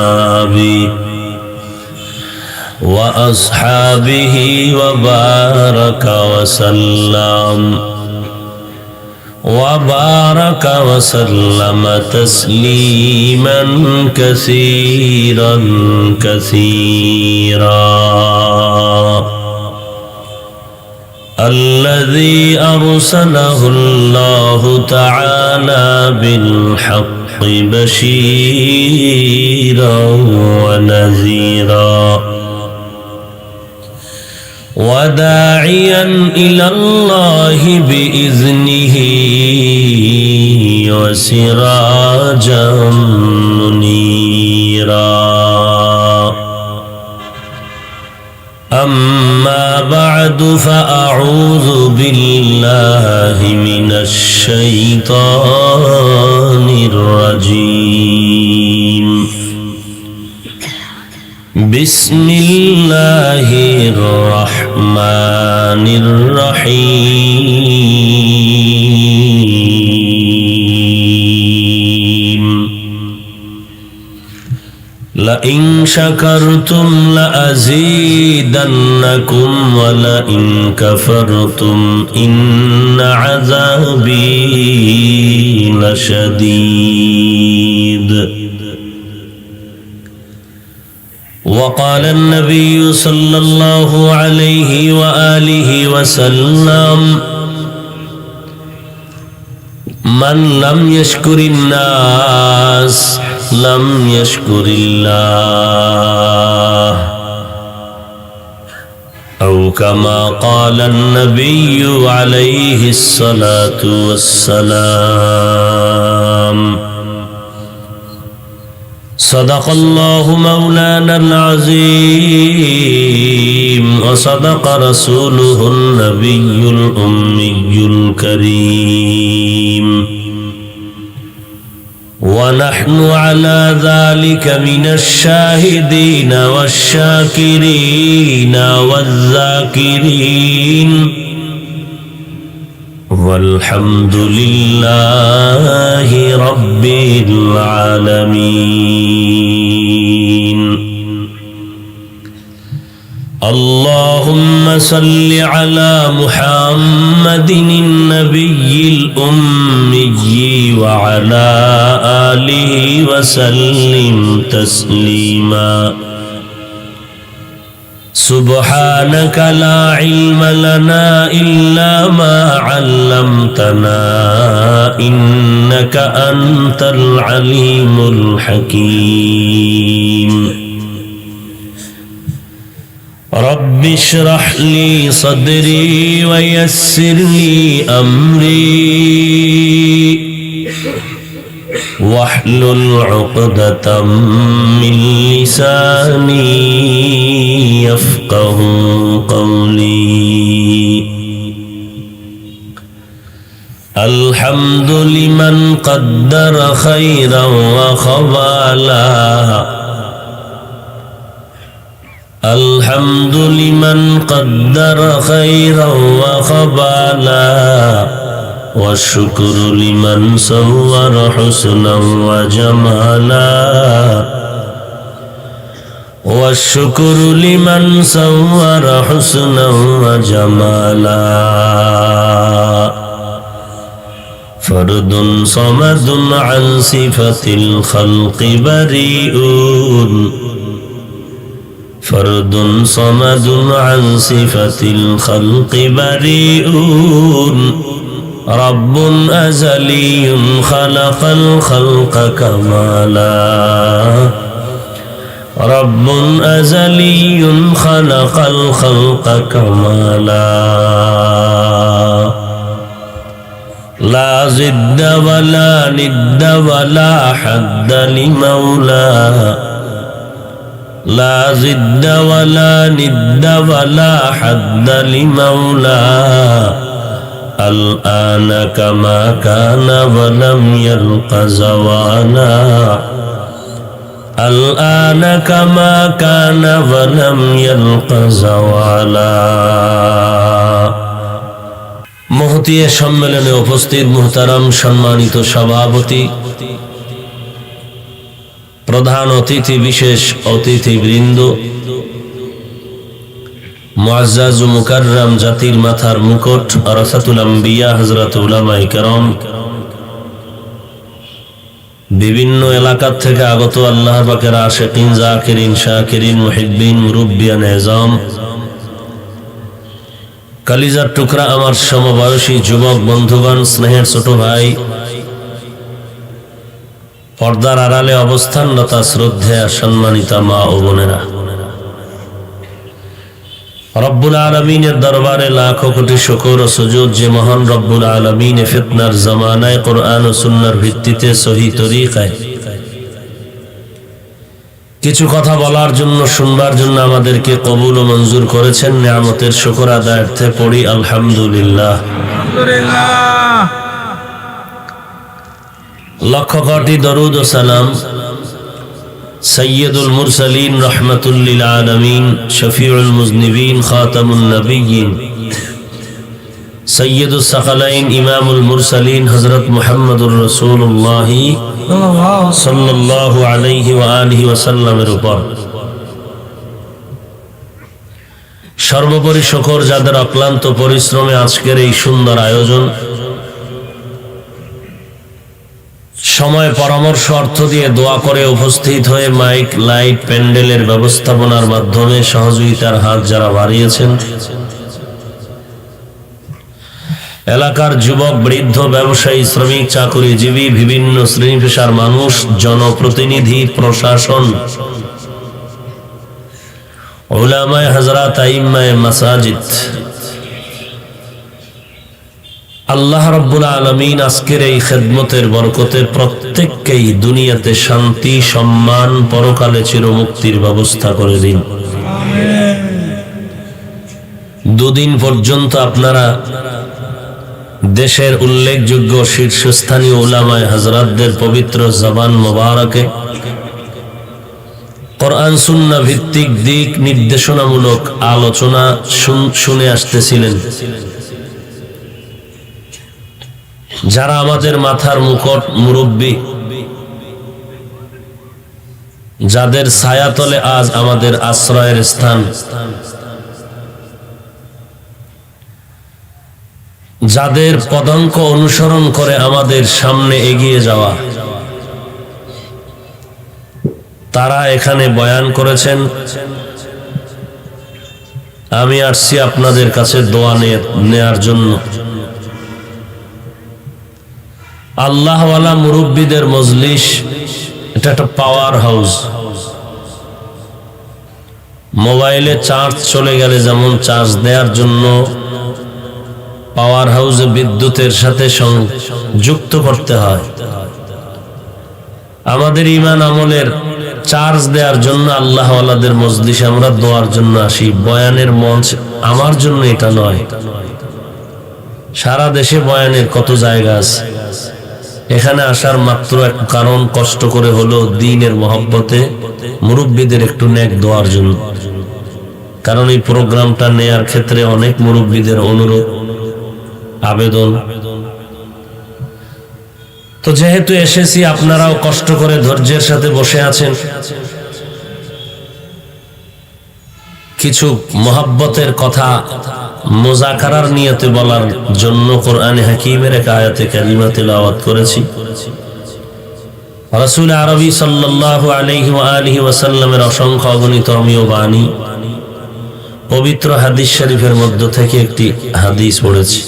وبارك وسلم تسليما كثيرا الذي أرسله الله تعالى بالحق بشيرا ونذيرا وداعيا إلى الله بإذنه وسراجا منيرا أما بعد فأعوذ بالله من الشيطان الرجيم بسم الله الرحمن الرحيم لئن شكرتم لأزيدنكم ولئن كفرتم إن عذابي لشديد وقال النبي صلى الله عليه وآله وسلم من لم يشكر الناس لم يشكر الله أو كما قال النبي عليه الصلاة والسلام صدق الله مولانا العظيم وصدق رسوله النبي الأمي الكريم ونحن على ذلك من الشاهدين والشاكرين والذاكرين والحمد لله رب العالمين اللهم صل على محمد النبي الأمي وعلى آله وسلم تسليما سبحانك لا علم لنا إلا ما علمتنا إنك أنت العليم الحكيم رب اشرح لي صدري ويسر لي أمري واحلل عقدة من لساني يفقه قولي الحمد لمن قدر خيرا وخبالا الحمد لمن قدر خيرا وخبالا والشكر لمن صور حسنا وجمالا والشكر لمن صور حسنا وجمالا فرد صمد عن صفة الخلق بريء فرد صمد عن صفة الخلق بريء رب أزلي خلق الخلق كمالا رب أزلي خلق الخلق كمالا لا ضد ولا ند ولا حد لمولى لا ضد ولا ند ولا حد لمولى الآن كما كان ولم يلق زوالا الآن كما كان ولم يلق زوالا মহতী সম্মেলনে উপস্থিত মুহতারাম সম্মানিত সভাপতি, প্রধান অতিথি, বিশেষ অতিথিবৃন্দ, মুআজ্জাজ ও মুকাররম জাতির মাথার মুকুট ওয়ারাসাতুল আম্বিয়া হযরত উলামায়ে কেরাম, বিভিন্ন এলাকা থেকে আগত আল্লাহ পাকের আশিকিন, জাকিরিন, শাকিরিন, মুহিব্বিন, মুরব্বিয়ান এজাম, কালিজার টুকরা আমার সমবয়সী যুবক বন্ধুগণ, স্নেহের ছোট ভাই, পর্দার আড়ালে অবস্থানরত শ্রদ্ধেয়া সম্মানিতা মা ও বোনেরা, রব্বুল আলামিনের দরবারে লাখো কোটি শুকর ও সুজুদ যে মহান রব্বুল আলামিন ফিতনার জামানায় কোরআন ও সুন্নাহর ভিত্তিতে সহি তরিকায় কিছু কথা বলার জন্য, শুনবার জন্য আমাদেরকে কবুল ও মঞ্জুর করেছেন। নিয়ামতের শুকর আদায়ার্থে পড়ি আলহামদুলিল্লাহ। লক্ষ কোটি দরুদ ও সালাম সৈয়দুল মুরসালিন রহমাতুল লিল আলামিন, শফিউল মুজনিবিন, খাতামুন নবিয়্যিন, সৈয়দুস সাকালাইন, ইমামুল মুরসালিন হযরত মুহাম্মদুর রাসূলুল্লাহ সাল্লাল্লাহু আলাইহি ওয়া আলিহি ওয়াসাল্লামের উপর। সর্বোপরি শুকর যাদের অক্লান্ত পরিশ্রমে আজকের এই সুন্দর আয়োজন, সময়, পরামর্শ, অর্থ দিয়ে দোয়া করে উপস্থিত হয়ে মাইক, লাইট, প্যান্ডেলের ব্যবস্থাপনার মাধ্যমে সহযোগিতার হাত যারা বাড়িয়েছেন, এলাকার যুবক, বৃদ্ধ, ব্যবসায়ী, শ্রমিক, চাকুরিজীবী, বিভিন্ন শ্রেণী পেশার মানুষ, জনপ্রতিনিধি, প্রশাসন, উলামায়ে হযরত, আইম্মায়ে মাসাজিদ, আল্লাহ রাব্বুল আলামিন আজকের এই খেদমতের বরকতে প্রত্যেককেই দুনিয়াতে শান্তি, সম্মান, পরকালে চিরমুক্তির ব্যবস্থা করে দিন। দুদিন পর্যন্ত আপনারা দেশের উল্লেখযোগ্য শীর্ষস্থানীয় উলামায়ে হযরতদের পবিত্র জবান মোবারকে কোরআন সুন্নাহ ভিত্তিক দিক নির্দেশনামূলক আলোচনা শুনে আসতেছিলেন। যারা আমাদের মাথার মুকুট, মুরব্বী, যাদের ছায়াতলে আজ আমাদের আশ্রয়ের স্থান, যাদের পদাঙ্ক অনুসরণ করে আমাদের সামনে এগিয়ে যাওয়া, তারা এখানে বয়ান করেছেন। আমি আসছি আপনাদের কাছে দোয়া নেয়ার জন্য। আল্লাহওয়ালা মুরব্বীদের মজলিস, এটা একটা পাওয়ার হাউস। মোবাইলে চার্জ চলে গেলে যেমন চার্জ দেওয়ার জন্য পাওয়ার হাউসে বিদ্যুতের সাথে যুক্ত করতে হয়, আমাদের ঈমান আমলের চার্জ দেওয়ার জন্য আল্লাহওয়ালাদের মজলিসে আমরা দোয়ার জন্য আসি। বয়ানের মঞ্চ আমার জন্য এটা নয়, সারা দেশে বয়ানের কত জায়গা আছে। এখানে আসার মাত্র এক কারণ, কষ্ট করে হলো দ্বীনের মহব্বতে মুরব্বীদের একটু নেক দোয়ার জন্য। কারণ এই প্রোগ্রামটা নেয়ার ক্ষেত্রে অনেক মুরব্বীদের অনুরোধ, আবেদন। তো যেহেতু এসেছি, আপনারাও কষ্ট করে ধৈর্যের সাথে বসে আছেন, কিছু মহব্বতের কথা মুযাকারার নিয়তে বলার জন্য কোরআনে হাকীমের এক আয়াতে কারিমা তেলাওয়াত করেছি। রাসূল আরবী সাল্লাল্লাহু আলাইহি ওয়া আলিহি ওয়াসাল্লামের অসংখ্য অগণিত অমীয় বাণী, পবিত্র হাদিস শরীফের মধ্য থেকে একটি হাদিস পড়েছি।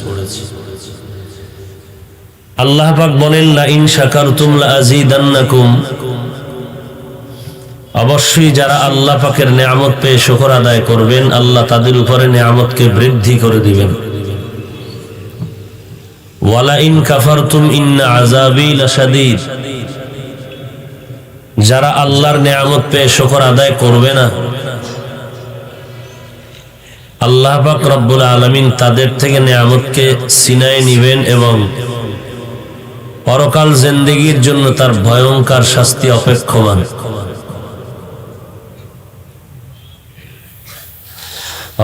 আল্লাহ পাক বলেন, লা ইন শাকারতুম লা আযীদান্নাকুম, অবশ্যই যারা আল্লাহ পাকের নিয়ামত পেয়ে শুকর আদায় করবেন, আল্লাহ তাদের উপরে নিয়ামতকে বৃদ্ধি করে দিবেন। ওয়ালা ইন কাফারতুম ইন্না আযাবী লাশাদীদ, যারা আল্লাহর নিয়ামত পেয়ে শুকর আদায় করবে না, আল্লাহ পাক রব্বুল আলামিন তাদের থেকে নিয়ামতকে ছিনায় নিবেন এবং পরকাল জিন্দেগীর জন্য তার ভয়ঙ্কর শাস্তি অপেক্ষমান।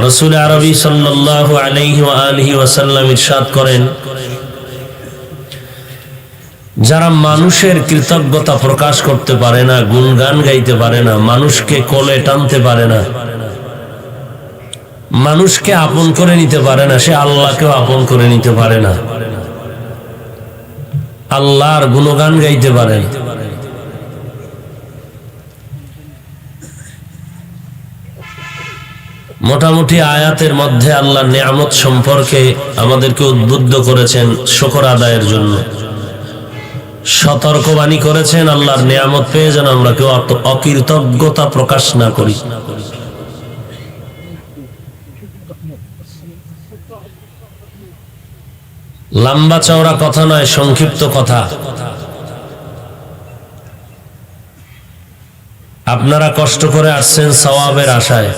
রাসূল আরবী সাল্লাল্লাহু আলাইহি ওয়া আলিহি ওয়াসাল্লাম ইরশাদ করেন, যারা মানুষের কৃতজ্ঞতা প্রকাশ করতে পারে না, গুণগান গাইতে পারে না, মানুষকে কোলে টানতে পারে না, মানুষকে আপন করে নিতে পারে না, সে আল্লাহকেও আপন করে নিতে পারে না, আল্লাহর গুণগান গাইতে পারে না। মোটামুটি আয়াতের মধ্যে আল্লাহর নিয়ামত সম্পর্কে আমাদেরকে উদ্বুদ্ধ করেছেন শুকর আদায়ের জন্য, সতর্কবাণী করেছেন আল্লাহর নিয়ামত পেয়ে যেন আমরা কেউ অকৃতজ্ঞতা প্রকাশ না করি। লম্বা চওড়া কথা নয়, সংক্ষিপ্ত কথা। আপনারা কষ্ট করে আসছেন সওয়াবের আশায়,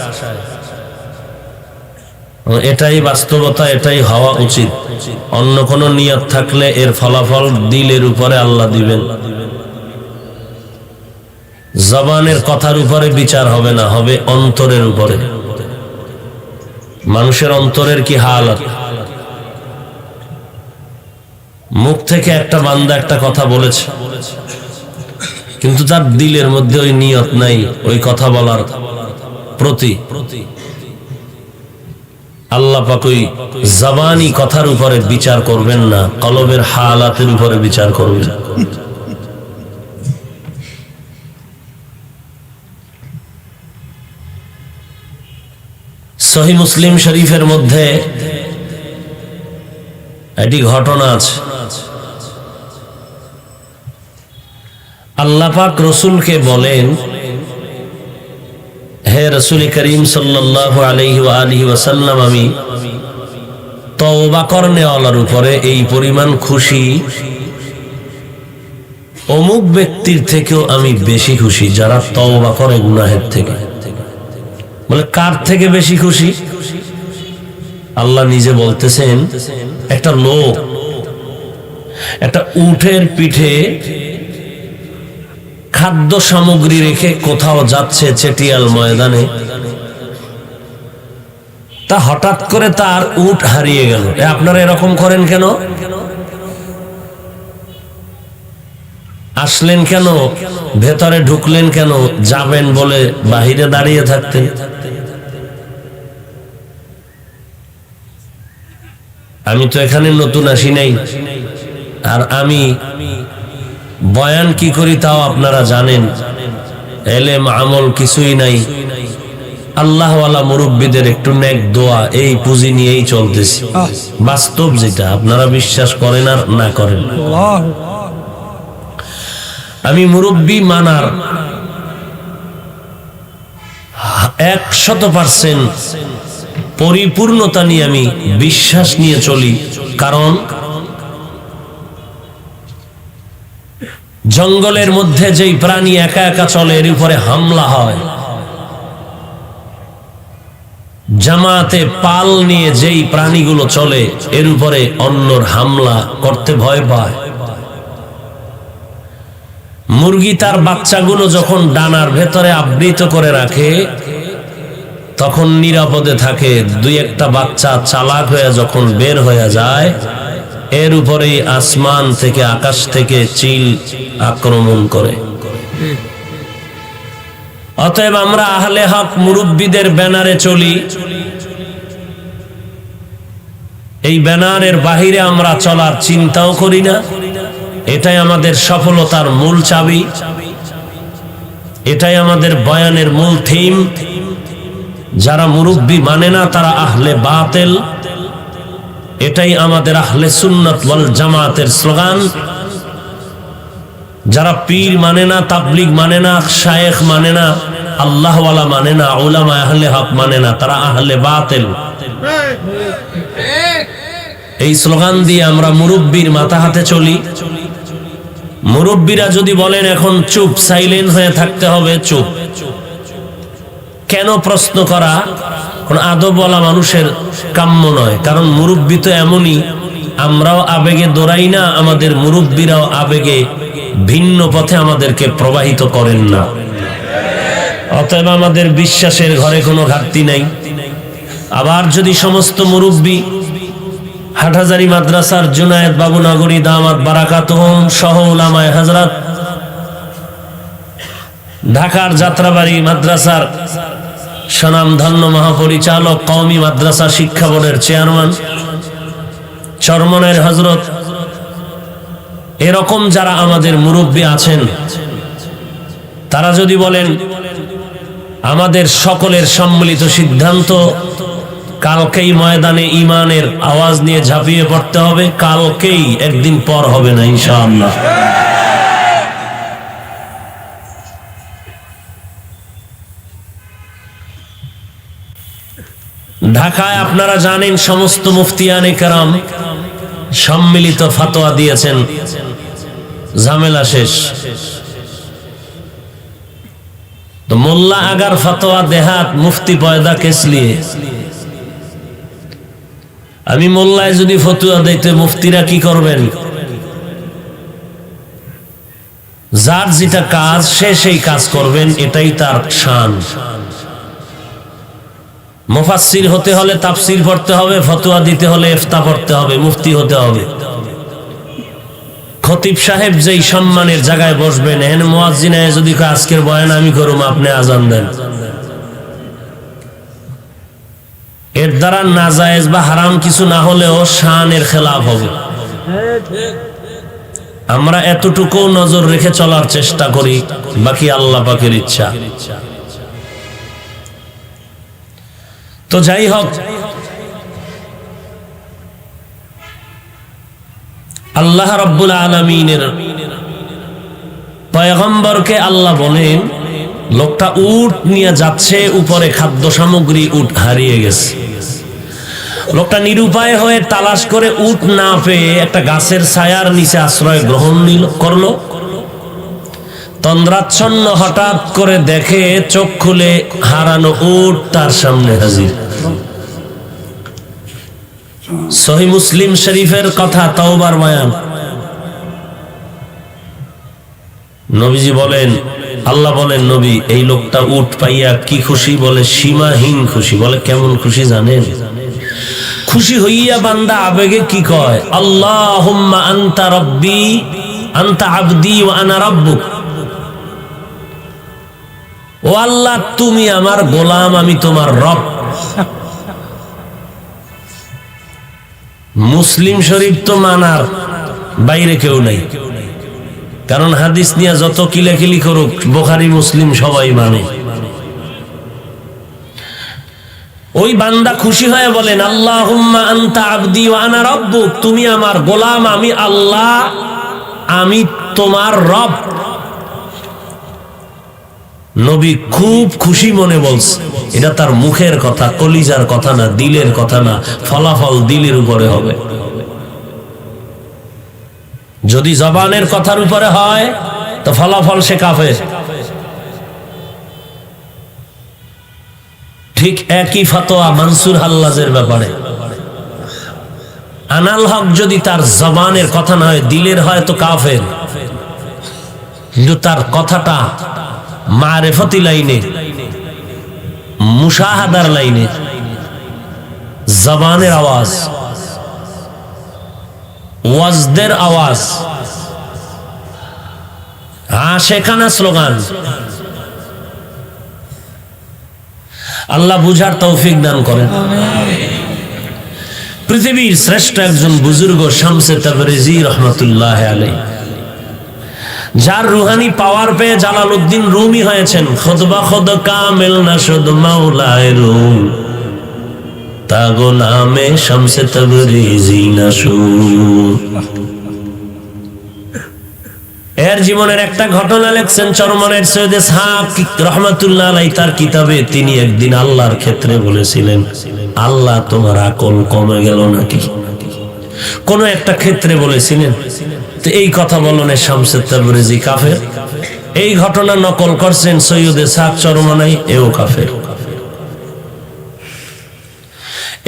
এটাই বাস্তবতা, এটাই হওয়া উচিত। অন্য কোন নিয়ত থাকলে এর ফলাফল দিলের উপরে আল্লাহ দিবেন। জবানের কথার উপরে বিচার হবে না, হবে অন্তরের উপরে। মানুষের অন্তরের কি হালত, মুখ থেকে একটা বান্দা একটা কথা বলেছে, কিন্তু তার দিলের মধ্যে ওই নিয়ত নাই ওই কথা বলার প্রতি। আল্লাহ পাক ওই জবানি কথার উপরে বিচার করবেন না, কলবের হালাতের উপরে বিচার করবেন। সহিহ মুসলিম শরীফের মধ্যে একটি ঘটনা আছে। আল্লাহ পাক রসুলকে বলেন, হে রাসূল করিম সাল্লাল্লাহু আলাইহি ওয়া আলিহি ওয়াসাল্লাম, আমি তওবা করনেওয়ালার উপরে এই পরিমাণ খুশি, অমুক ব্যক্তির থেকেও আমি বেশি খুশি যারা তওবা করে গুনাহের থেকে। বলে কার থেকে বেশি খুশি? আল্লাহ নিজে বলতেছেন, একটা লোক একটা উটের পিঠে খাদ্য সামগ্রী রেখে কোথাও যাচ্ছে চেটিয়াল ময়দানে, তা হঠাৎ করে তার উট হারিয়ে গেল। আপনারা এরকম করেন কেন? আসলেন কেন? ভেতরে ঢুকলেন কেন? যাবেন বলে বাহিরে দাঁড়িয়ে থাকতেন। আমি তো এখানে নতুন আসি নাই, আর আমি বয়ান কি করি তাও আপনারা জানেন। এলেম আমল কিছুই নাই, আল্লাহওয়ালা মুরব্বীদের একটু নেক দোয়া, এই পুঁজি নিয়েই চলতেছি। বাস্তব যেটা, আপনারা বিশ্বাস করেন আর না করেন। আমি মুরব্বী মানার 100% পরিপূর্ণতা নিয়ে আমি বিশ্বাস নিয়ে চলি। কারণ জঙ্গলের মধ্যে যেই প্রাণী একা একা চলে এর উপরে হামলা হয়, জামাতে পাল নিয়ে যেই প্রাণীগুলো চলে এর উপরে অন্যর হামলা করতে ভয় পায়। মুরগি তার বাচ্চাগুলো যখন ডানার ভেতরে আবৃত করে রাখে তখন নিরাপদে থাকে। দুই একটা বাচ্চা চালাক হয়ে যখন বের হয়ে যায়, এর উপরেই আসমান থেকে, আকাশ থেকে চিল আক্রমণ করে। অতএব আমরা আহলে হক মুরব্বীদের ব্যানারে চলি। এই ব্যানারের বাহিরে আমরা চলার চিন্তাও করি না। এটাই আমাদের সফলতার মূল চাবি, এটাই আমাদের বয়ানের মূল থিম। যারা মুরব্বী মানে না তারা আহলে বাতিল, এটাই আমাদের আহলে সুন্নাত ওয়াল জামাতের স্লোগান। যারা পীর মানে না, তাবলীগ মানে না, শায়েখ মানে না, আল্লাহওয়ালা মানে না, উলামা আহলে হক মানে না, তারা আহলে বাতিল। এই স্লোগান দিয়ে আমরা মুরব্বীর মাথা হাতে চলি। মুরব্বীরা যদি বলেন এখন চুপ, সাইলেন্ট হয়ে থাকতে হবে, চুপ। কেন প্রশ্ন করা কোন আদবওয়ালা মানুষের কাম্য নয়। কারণ মুরব্বী তো এমনই, আমরাও আবেগে দৌড়াই না, আমাদের মুরব্বীরাও আবেগে ভিন্ন পথে আমাদেরকে প্রবাহিত করেন না। অতএব আমাদের বিশ্বাসের ঘরে কোনো ঘাটতি নাই। আবার যদি সমস্ত মুরব্বী হাটহাজারী মাদ্রাসার জুনায়েদ বাবু নগরী দামাত বারাকাতুহুম সহ উলামায়ে হযরত, ঢাকার যাত্রাবাড়ি মাদ্রাসার স্বনামধন্য মহাপরিচালক, কওমি মাদ্রাসা শিক্ষা বোর্ডের চেয়ারম্যান, চরমনের হযরত, এরকম যারা আমাদের মুরব্বী আছেন, তারা যদি বলেন আমাদের সকলের সম্মিলিত সিদ্ধান্ত কালকেই ময়দানে ঈমানের আওয়াজ নিয়ে ঝাঁপিয়ে পড়তে হবে, কালকেই, একদিন পর হবে না ইনশাআল্লাহ। ঢাকায় আপনারা জানেন সমস্ত মুফতিয়ানে কেরাম সম্মিলিত ফতোয়া দিয়েছেন, ঝামেলা শেষ। তো মোল্লা আগার ফতোয়া দেহাত, মুফতি পয়দা কেস লিয়ে। আমি মোল্লায় যদি ফতোয়া দিতে, মুফতিরা কি করবেন? যার যেটা কাজ সে সেই কাজ করবেন, এটাই তার শান। মুফাসসির হতে হলে তাফসীর পড়তে হবে, ফতোয়া দিতে হলে ইফতা পড়তে হবে, মুফতি হতে হবে। খতিব সাহেব যেই সম্মানের জায়গায় বসবেন, এন মুয়াজ্জিনে যদি আজকের বয়ান আমি করুম, আপনি আজান দেন, এর দ্বারা নাজায়েজ বা হারাম কিছু না হলেও শানের খেলাফ হবে। আমরা এতটুকু নজর রেখে চলার চেষ্টা করি, বাকি আল্লাহ পাকের ইচ্ছা। তো যাই হোক, আল্লাহ রাব্বুল আলামিনের পয়গম্বরকে আল্লাহ বলেন, লোকটা উট নিয়ে যাচ্ছে, উপরে খাদ্য সামগ্রী, উট হারিয়ে গেছে। লোকটা নিরুপায় হয়ে তালাশ করে উট না পেয়ে একটা গাছের ছায়ার নিচে আশ্রয় গ্রহণ করলো। তন্দ্রাচ্ছন্ন হঠাৎ করে দেখে, চোখ খুলে হারানো উট তার সামনে হাজির। সহিহ মুসলিম শরীফের কথা, তাওবার বয়ান। নবীজি বলেন, আল্লাহ বলেন, নবী এই লোকটা উট পাইয়া কি খুশি? বলে সীমাহীন খুশি। বলে কেমন খুশি জানেন? খুশি হইয়া বান্দা আবেগে কি কয়? আল্লাহুম্মা আনতা রাব্বি আনতা আবদি ওয়া আনা রাব্বুক। ও আল্লাহ, তুমি আমার গোলাম, আমি তোমার রব। মুসলিম শরীফ তো মানার বাইরে কেউ নাই, কারণ হাদিস নিয়ে যত কিলাকিলি করুক, বুখারী মুসলিম সবাই মানে। ওই বান্দা খুশি হয়ে বলেন, আল্লাহুম্মা আনতা আবদি ওয়া আনা রাব্বুক, তুমি আমার গোলাম, আমি আল্লাহ, আমি তোমার রব। নবী খুব খুশি মনে বলছে। এটা তার মুখের কথা, কলিজার কথা না, দিলের কথা না। ফলাফল দিলের উপরে হবে। যদি জবানের কথার উপরে হয় তো ফলাফল সে কাফের। ঠিক একই ফতোয়া মানসুর হাল্লাজের ব্যাপারে। আনাল হক যদি তার জবানের কথা না হয়, দিলের হয়, তো কাফের। কিন্তু তার কথাটা মারেফতি লাইনে, মুশাহাদার লাইনে, জবানের আওয়াজ, ওয়াজদের আওয়াজ, আশেকানা স্লোগান। আল্লাহ বুঝার তৌফিক দান করেন। পৃথিবীর শ্রেষ্ঠ একজন বুজুর্গ শামসে তাবরিজি রহমতুল্লাহ আলাইহি, যার রুহানি পাওয়ার পেয়ে জালালউদ্দিন রুমি হয়েছেন। খুতবা খুদ কামিল না শুদ মাওলায়ে রুম, তা গোলামে শামসে তাবরিজি না শুদ। এর জীবনের একটা ঘটনা লেখছেন চরমনের সৈয়দ ইসহাক রহমাতুল্লাহ আলাইহি তার কিতাবে। তিনি একদিন আল্লাহর ক্ষেত্রে বলেছিলেন, আল্লাহ তোমার আকল কমে গেল নাকি? কোন একটা ক্ষেত্রে বলেছিলেন। তো এই কথা বলনে শামসে তাবরিজি কাফের। এই ঘটনা নকল করছেন সৈয়দ ইসহাক চরমনাই, এও কাফের।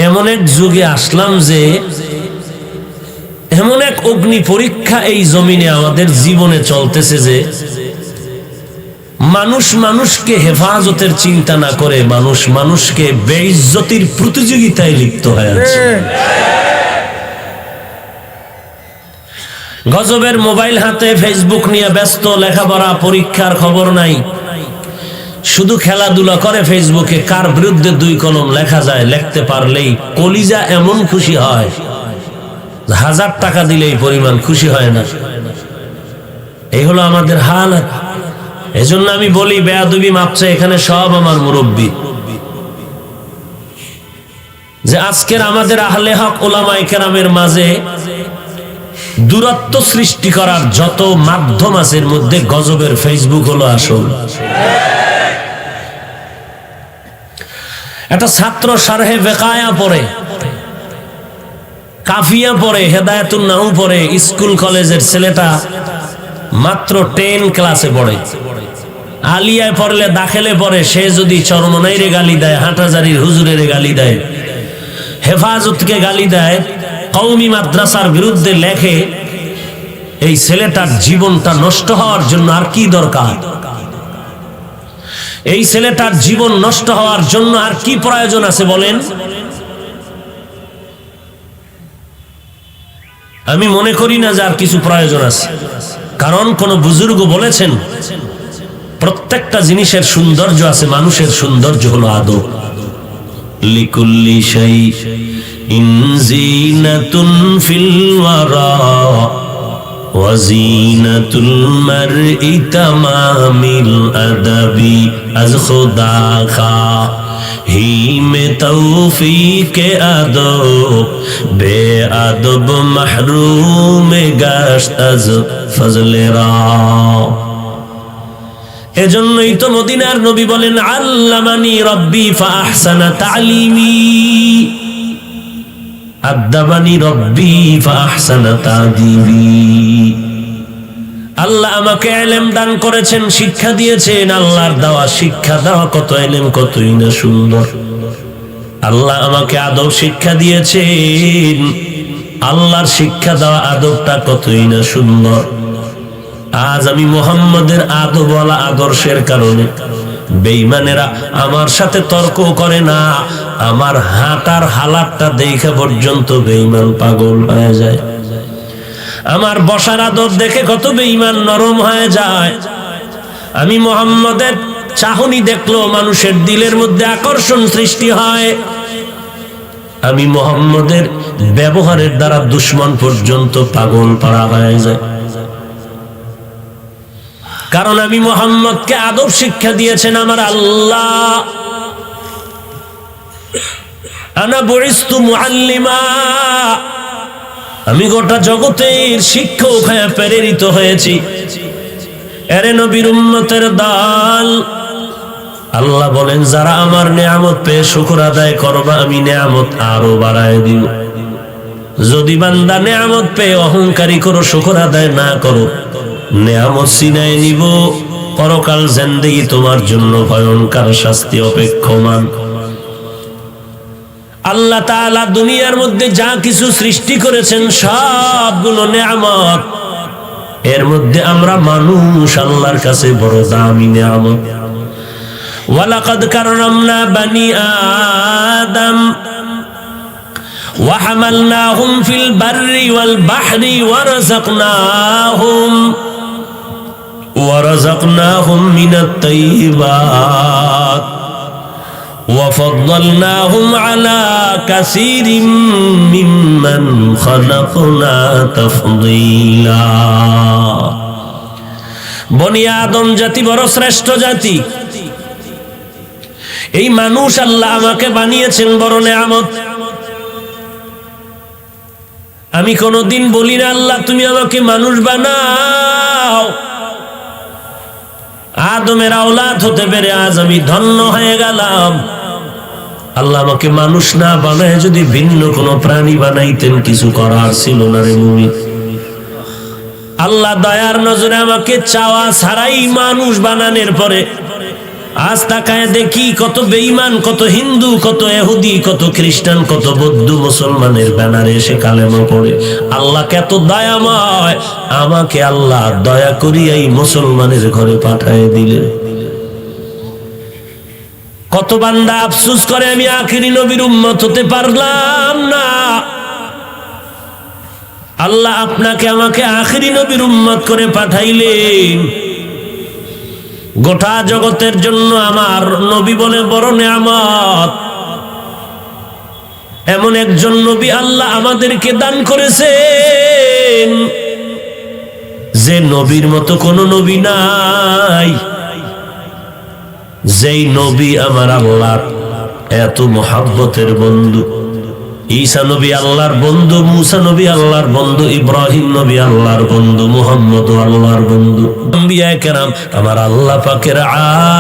এমন এক যুগে আসলাম যে এমন এক অগ্নি পরীক্ষা এই জমিনে আমাদের জীবনে চলতেছে যে মানুষ মানুষকে হেফাজতের চিন্তা না করে মানুষ মানুষকে বেইজ্জতির প্রতিযোগিতায় লিপ্ত হয়ে আছে। গজবের মোবাইল হাতে, ফেসবুক নিয়ে ব্যস্ত, লেখাপড়া পরীক্ষার খবর নাই, শুধু খেলাধুলা করে ফেসবুকে। কার বিরুদ্ধে দুই কলম লেখা যায়, লিখতে পারলেই কলিজা এমন খুশি হয়, 1000 টাকা দিলে এই পরিমাণ খুশি হয় না। এই হলো আমাদের হালত। এজন্য আমি বলি, বেয়াদবি মাপছে এখানে সব আমার মুরব্বী, যে আজকের আমাদের আহলে হক উলামায়ে কেরামের মাঝে দূরত্ব সৃষ্টি করার যত মাধ্যম আছে এর মধ্যে গজবের ফেসবুক হলো আসল। একটা ছাত্র শারহে বেকায়া পড়ে, কাফিয়া পড়ে, হেদায়েতুন নাহু পড়ে, স্কুল কলেজের ছেলেটা মাত্র 10 ক্লাসে পড়ে, আলিয়ায় পড়লে দাখিলে পড়ে, সে যদি চরমনাইরে গালি দেয়, হাটাজারির হুজুরের গালি দেয়, হেফাজতকে গালি দেয়, কওমি মাদ্রাসার বিরুদ্ধে লেখে, এই ছেলেটার জীবনটা নষ্ট হওয়ার জন্য আর কি দরকার? এই ছেলেটার জীবন নষ্ট হওয়ার জন্য আর কি প্রয়োজন আছে বলেন? আমি মনে করি না যে আর কিছু প্রয়োজন আছে। কারণ কোন বুজুর্গ বলেছেন, প্রত্যেকটা জিনিসের সৌন্দর্য আছে, মানুষের সৌন্দর্য হলো আদব। লিকুল্লি শাইইন জিনাতুন ফিল ওয়ারা ওয়া জিনাতুল মারই তামামিল আদাবি আজ খুদা খা হি মে তৌফিক আদব বে আদব মাহরুম গাশত আজ ফজলে রা। এজন্যই তো মদিনার নবী বলেন, আল্লামানি রব্বি ফাআহসানা তালিমি, আদাবানি রব্বি ফাআহসানা তাদিবি। আল্লাহ আমাকে ইলম দান করেছেন, শিক্ষা দিয়েছেন। আল্লাহর দেওয়া শিক্ষা দেওয়া কত ইলম, কতই না সুন্দর। আল্লাহ আমাকে আদব শিক্ষা দিয়েছেন, আল্লাহর শিক্ষা দেওয়া আদবটা কতই না সুন্দর। আজ আমি মুহাম্মদের আদবওয়ালা আদর্শের কারণে বেঈমানেরা আমার সাথে তর্ক করে না, আমার হাঁটার হালাতটা দেখে পর্যন্ত বেঈমান পাগল হয়ে যায়। আমার বসার আদব দেখে কত বেঈমান নরম হয়ে যায়। আমি মুহাম্মদের চাহনি দেখলো মানুষের দিলের মধ্যে আকর্ষণ সৃষ্টি হয়। আমি মুহাম্মদের ব্যবহারের দ্বারা দুশমন পর্যন্ত পাগল পাড়া হয়ে যায়। কারণ আমি মুহাম্মদকে আদব শিক্ষা দিয়েছেন আমার আল্লাহ। আনা বুইস্তু মুআল্লিমা, আমি গোটা জগতের শিক্ষক হয়ে প্রেরিত হয়েছি। এরে নবীর উম্মতের দল, আল্লাহ বলেন যারা আমার নিয়ামত পেয়ে শুকর আদায় করবা, আমি নিয়ামত আরো বাড়ায় দিব। যদি বান্দা নিয়ামত পেয়ে অহংকারী করো, শুকর আদায় না করো, নিয়ামত ছিনায় নিব। পরকাল জিন্দেগি তোমার জন্য ভয়ঙ্কর শাস্তি অপেক্ষমান। আল্লাহ তাআলা দুনিয়ার মধ্যে যা কিছু সৃষ্টি করেছেন সবগুলো নিয়ামত। এর মধ্যে আমরা মানুষ আল্লাহর কাছে বড় দামি নিয়ামত। ওয়ালাকাদ কাররামনা বানি আদম ওয়া হামালনাহুম ফিল বাররি ওয়াল বাহরি ওয়ারাযাকনাহুম মিনাত তাইয়্যিবাত وفضلناهم على كثير ممن خلقنا تفضيلا। বনি আদম জাতি বড় শ্রেষ্ঠ জাতি। এই মানুষ আল্লাহ আমাকে বানিয়েছেন বড় নেয়ামত। আমি কোনদিন বলি না আল্লাহ তুমি আমাকে মানুষ বানাও। আদমের আওলাদ হতে পেরে আজ আমি ধন্য হয়ে গেলাম। আল্লাহ আমাকে মানুষ না বানায় যদি ভিন্ন কোনো প্রাণী বানাইতেন কিছু করার ছিল না রে মুমিন। আল্লাহ দয়ার নজরে আমাকে চাওয়া ছাড়াই মানুষ বানানোর পরে আজ তাকায় দেখি কত বেঈমান, কত হিন্দু, কত ইহুদি, কত খ্রিস্টান, কত বৌদ্ধ মুসলমানের ব্যানারে এসে কালেমা পড়ে। আল্লাহ কত দয়াময়, আমাকে আল্লাহ দয়া করিয়া এই মুসলমানের ঘরে পাঠায় দিলেন। কত বান্দা আফসোস করে আমি আখিরি নবীর উম্মত হতে পারলাম না। আল্লাহ আপনাকে আমাকে আখিরি নবীর উম্মত করে পাঠাইলেন। গোটা জগতের জন্য আমার নবী বলে বড় নেয়ামত। এমন একজন নবী আল্লাহ আমাদেরকে দান করেছেন যে নবীর মতো কোনো নবী নাই। যেই নবী আমার আল্লাহর এত মহাব্বতের বন্ধু। ঈসা নবী আল্লাহর বন্ধু, মুসা নবী আল্লাহর বন্ধু, ইব্রাহিম নবী আল্লাহর বন্ধু, মুহাম্মদ আল্লাহর বন্ধু। আম্বিয়া কেরাম আমার আল্লাহ পাকের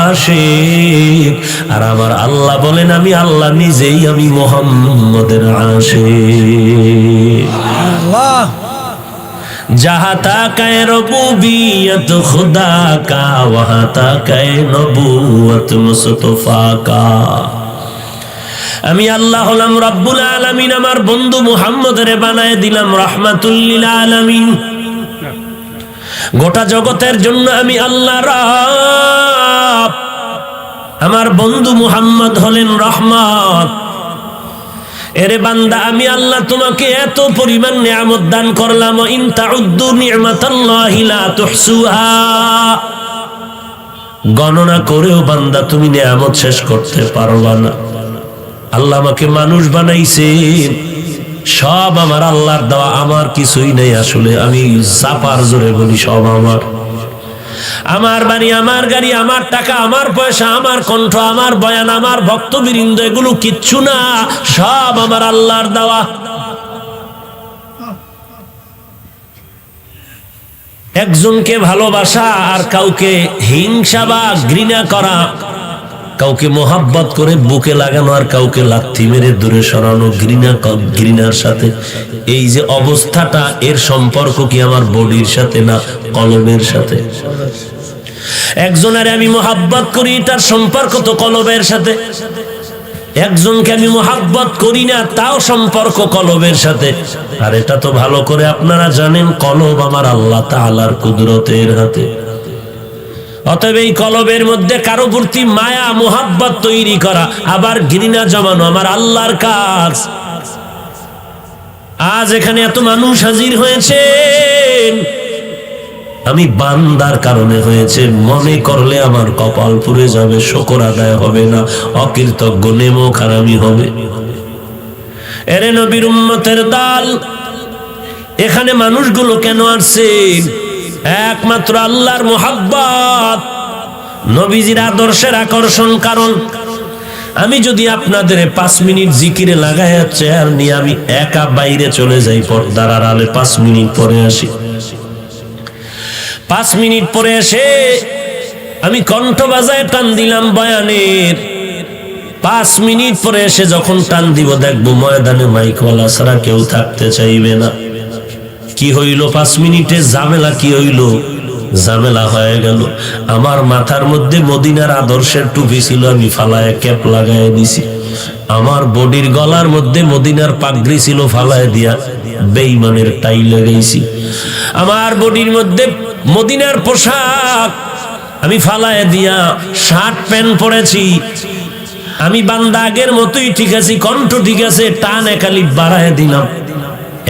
আশিক। আর আমার আল্লাহ বলেন আমি আল্লাহ নিজেই আমি মুহাম্মদের আশিক। আল্লাহ जहाँ तक है रबूबियत खुदा का वहाँ तक है नबूवत मुस्तफा का। আমি আল্লাহ হলাম রব্বুল আলামিন। আমার বন্ধু মুহাম্মদের বানায় দিলাম রাহমাতুল লিল আলামিন। গোটা জগতের জন্য আমি আল্লাহ রব। আমার বন্ধু মুহাম্মদ হলেন রহমত। এরে বান্দা আমি আল্লাহ তোমাকে এত পরিমাণ নিয়ামত দান করলাম। ইন তাউদ্দু নি'মাতাল্লাহি লা তুহসুহা। গণনা করেও বান্দা তুমি নিয়ামত শেষ করতে পারবা না। আল্লাহ আমাকে মানুষ বানাইছেন, সব আমার আল্লাহর দেওয়া, আমার কিছুই নেই। আসলে আমি চাপার জোরে বলি সব আমার। আমার বাড়ি, আমার গাড়ি, আমার টাকা, আমার পয়সা, আমার কণ্ঠ, আমার বয়ান, আমার ভক্তবৃন্দ, এগুলো কিচ্ছু না, সব আমার আল্লাহর দেওয়া। একজনকে ভালোবাসা আর কাউকে হিংসা বা ঘৃণা করা, কাউকে মোহাব্বত করে বুকে লাগানো আর কাউকে লাথি মেরে দূরে সরানো, ঘৃণার সাথে এই যে অবস্থাটা, এর সম্পর্ক কি আমার বডির সাথে না কলবের সাথে? একজনের আমি মোহাব্বত করি, তার সম্পর্ক তো কলবের সাথে। একজনকে আমি মোহাব্বত করি না, তাও সম্পর্ক কলবের সাথে। আর এটা তো ভালো করে আপনারা জানেন, কলব আমার আল্লাহ তাআলার কুদরতের হাতে। অতএব এই কলবের মধ্যে কারো প্রতি মায়া মোহাব্বত তৈরি করা, আবার ঘৃণা জমানো আমার আল্লাহর কাজ। আজ এখানে এত মানুষ হাজির হয়েছেন, আমি বান্দার কারণে হয়েছে। মনে করলে আমার কপাল পুড়ে যাবে, শুকর আদায় হবে না, অকৃতজ্ঞ নেমক হারামি হবে। এরে নবীর উম্মতের দল, এখানে মানুষগুলো কেন আসছে? একমাত্র আল্লাহর মোহাব্বত, নবীজির আদর্শের আকর্ষণ। কারণ আমি যদি আপনাদের 5 মিনিট জিকিরে লাগাই চেয়ার নিয়ে আমি একা বাইরে চলে যাই, পর্দার আড়ালে 5 মিনিট পরে আসি, 5 মিনিট পরে এসে আমি কণ্ঠ বাজায় টান দিলাম বয়ানের, 5 মিনিট পরে এসে যখন টান দিব দেখবো ময়দানে মাইকওয়ালা ছাড়া কেউ থাকতে চাইবে না। কি হইল 5 মিনিটে? ঝামেলা কি হইল? ঝামেলা হয়ে গেল। আমার মাথার মধ্যে মদিনার আদর্শের টুপি ছিল, আমি ফালায় ক্যাপ লাগায় দিছি। আমার বডির গলার মধ্যে মদিনার পাগড়ি ছিল, ফালায় দিয়া বেঈমানের টাই লাগাইছি। আমার বডির মধ্যে মদিনার পোশাক আমি ফালায় দিয়া শার্ট প্যান্ট পরেছি। আমি বান্দা আগের মতোই ঠিক আছি, কণ্ঠ ঠিক আছে, টান একালি বাড়ায় দিলাম।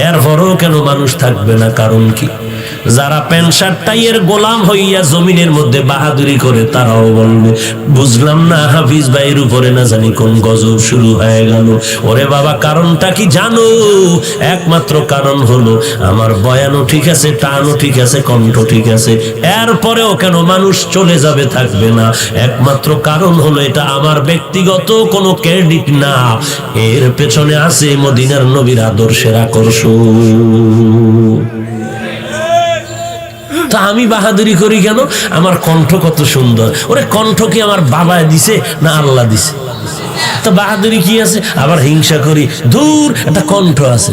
এরপরও কেন মানুষ থাকবে না? কারণ কি? যারা প্যান্ট শার্ট টাইয়ের গোলাম হইয়া জমিনের মধ্যে বাহাদুরি করে তারাও বলবে বুঝলাম না হাফিজ ভাইয়ের উপরে না জানি কোন গজব শুরু হয়ে গেল। ওরে বাবা, কারণটা কি জানো? একমাত্র কারণ হলো আমার বয়ানও ঠিক আছে, টানও ঠিক আছে, কণ্ঠ ঠিক আছে, এরপরেও কেন মানুষ চলে যাবে, থাকবে না? একমাত্র কারণ হলো এটা আমার ব্যক্তিগত কোনো ক্রেডিট না, এর পেছনে আছে মদিনার নবীর আদর্শের আকর্ষণ। তা আমি বাহাদুরি করি কেন? আমার কণ্ঠ কত সুন্দর। ওরে কণ্ঠ কি আমার বাবায় দিছে না আল্লাহ দিছে? তা বাহাদুরি কি আছে? আবার হিংসা করি, দূর একটা কণ্ঠ আছে।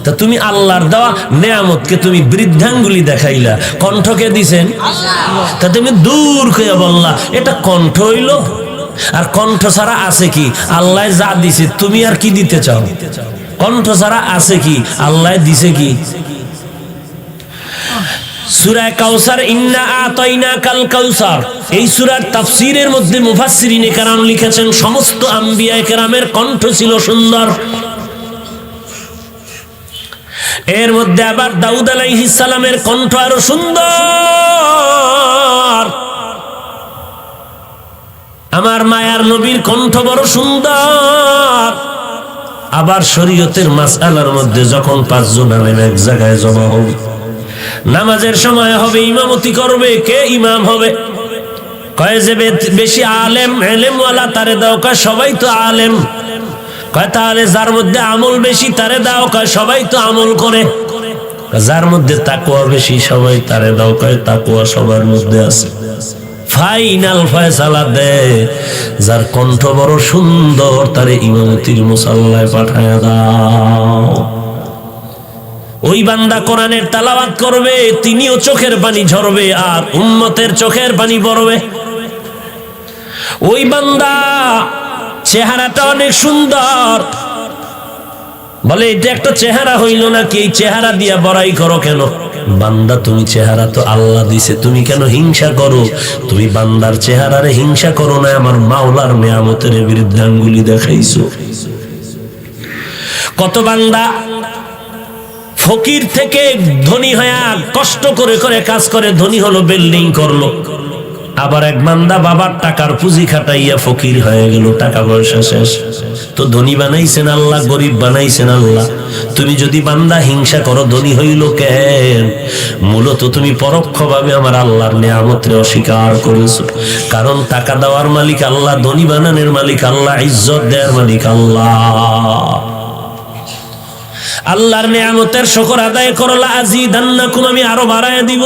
তা তুমি আল্লাহর দেওয়া নেয়ামতকে তুমি বৃদ্ধাঙ্গুলি দেখাইলা, কণ্ঠকে দিছেন তা তুমি দূর করে বললা এটা কণ্ঠ হইল। আর কণ্ঠ ছাড়া আছে কি? আল্লাহ যা দিছে তুমি আর কি দিতে চাও? কণ্ঠ ছাড়া আছে কি? আল্লাহ দিছে কি? সূরা কাউসার, ইন্না আতাইনাকাল কাউসার, এই সূরার তাফসীরের মধ্যে মুফাসসিরিনে কেরাম লিখেছেন সমস্ত আম্বিয়া কেরামের কণ্ঠ ছিল সুন্দর। এর মধ্যে আবার দাউদ আলাইহিস সালামের কণ্ঠ আরো সুন্দর। আমার মায়ার নবীর কণ্ঠ বড় সুন্দর। আবার শরীয়তের মাসআলার মধ্যে যখন 5 জন আলেম এক জায়গায় জমা হবে, নামাজের সময় হবে, ইমামতি করবে, কে ইমাম হবে? কয় যে বেশি আলেম এলেমওয়ালা তারে দাও। কয় সবাই তো আলেম। কয় তাহলে যার মধ্যে আমল বেশি তারে দাও। কয় সবাই তো আমল করে। যার মধ্যে তাকওয়া বেশি সবাই তারে দাও। কয় তাকওয়া সবার মধ্যে আছে। ফাইনাল ফয়সালা দে, যার কণ্ঠ বড় সুন্দর তারে ইমামতির মুসাল্লায় পাঠায়া দাও। ওই বান্দা কোরআনের তেলাওয়াত করবে, তিনিও চোখের পানি ঝরবে আর উম্মতের চোখের পানি পড়বে। ওই বান্দা চেহারাটা অনেক সুন্দর, বলে এটা একটা চেহারা হইল নাকি? এই চেহারা দিয়া বড়াই করো কেন? বান্দা তুমি চেহারা তো আল্লাহ দিছে, তুমি কেন হিংসা করো? তুমি বান্দার চেহারারে হিংসা করো না, আমার মাওলার নেয়ামতের বিরুদ্ধে আঙ্গুলি দেখাইছো। কত বান্দা ফকির থেকে ধনী হয়ে কষ্ট করে করে কাজ করে ধনী হলো, বিল্ডিং করলো। আবার এক বান্দা বাবার টাকার পুঁজি খাটাইয়া ফকির হয়ে গেল, টাকা পয়সা শেষ। তো ধনী বানাইছেন আল্লাহ, গরিব বানাইছেন আল্লাহ। তুমি যদি বান্দা হিংসা করো, ধনী হইল কেন? মূলত তুমি পরোক্ষভাবে আমার আল্লাহর নেয়ামতরে অস্বীকার করেছো। কারণ টাকা দেওয়ার মালিক আল্লাহ, ধনী বানানোর মালিক আল্লাহ, ইজ্জত দেওয়ার মালিক আল্লাহ। আল্লাহর নেয়ামতের শুকর আদায় করলা, আজিদান্নাকুম, আমি আরো বাড়ায় দিব।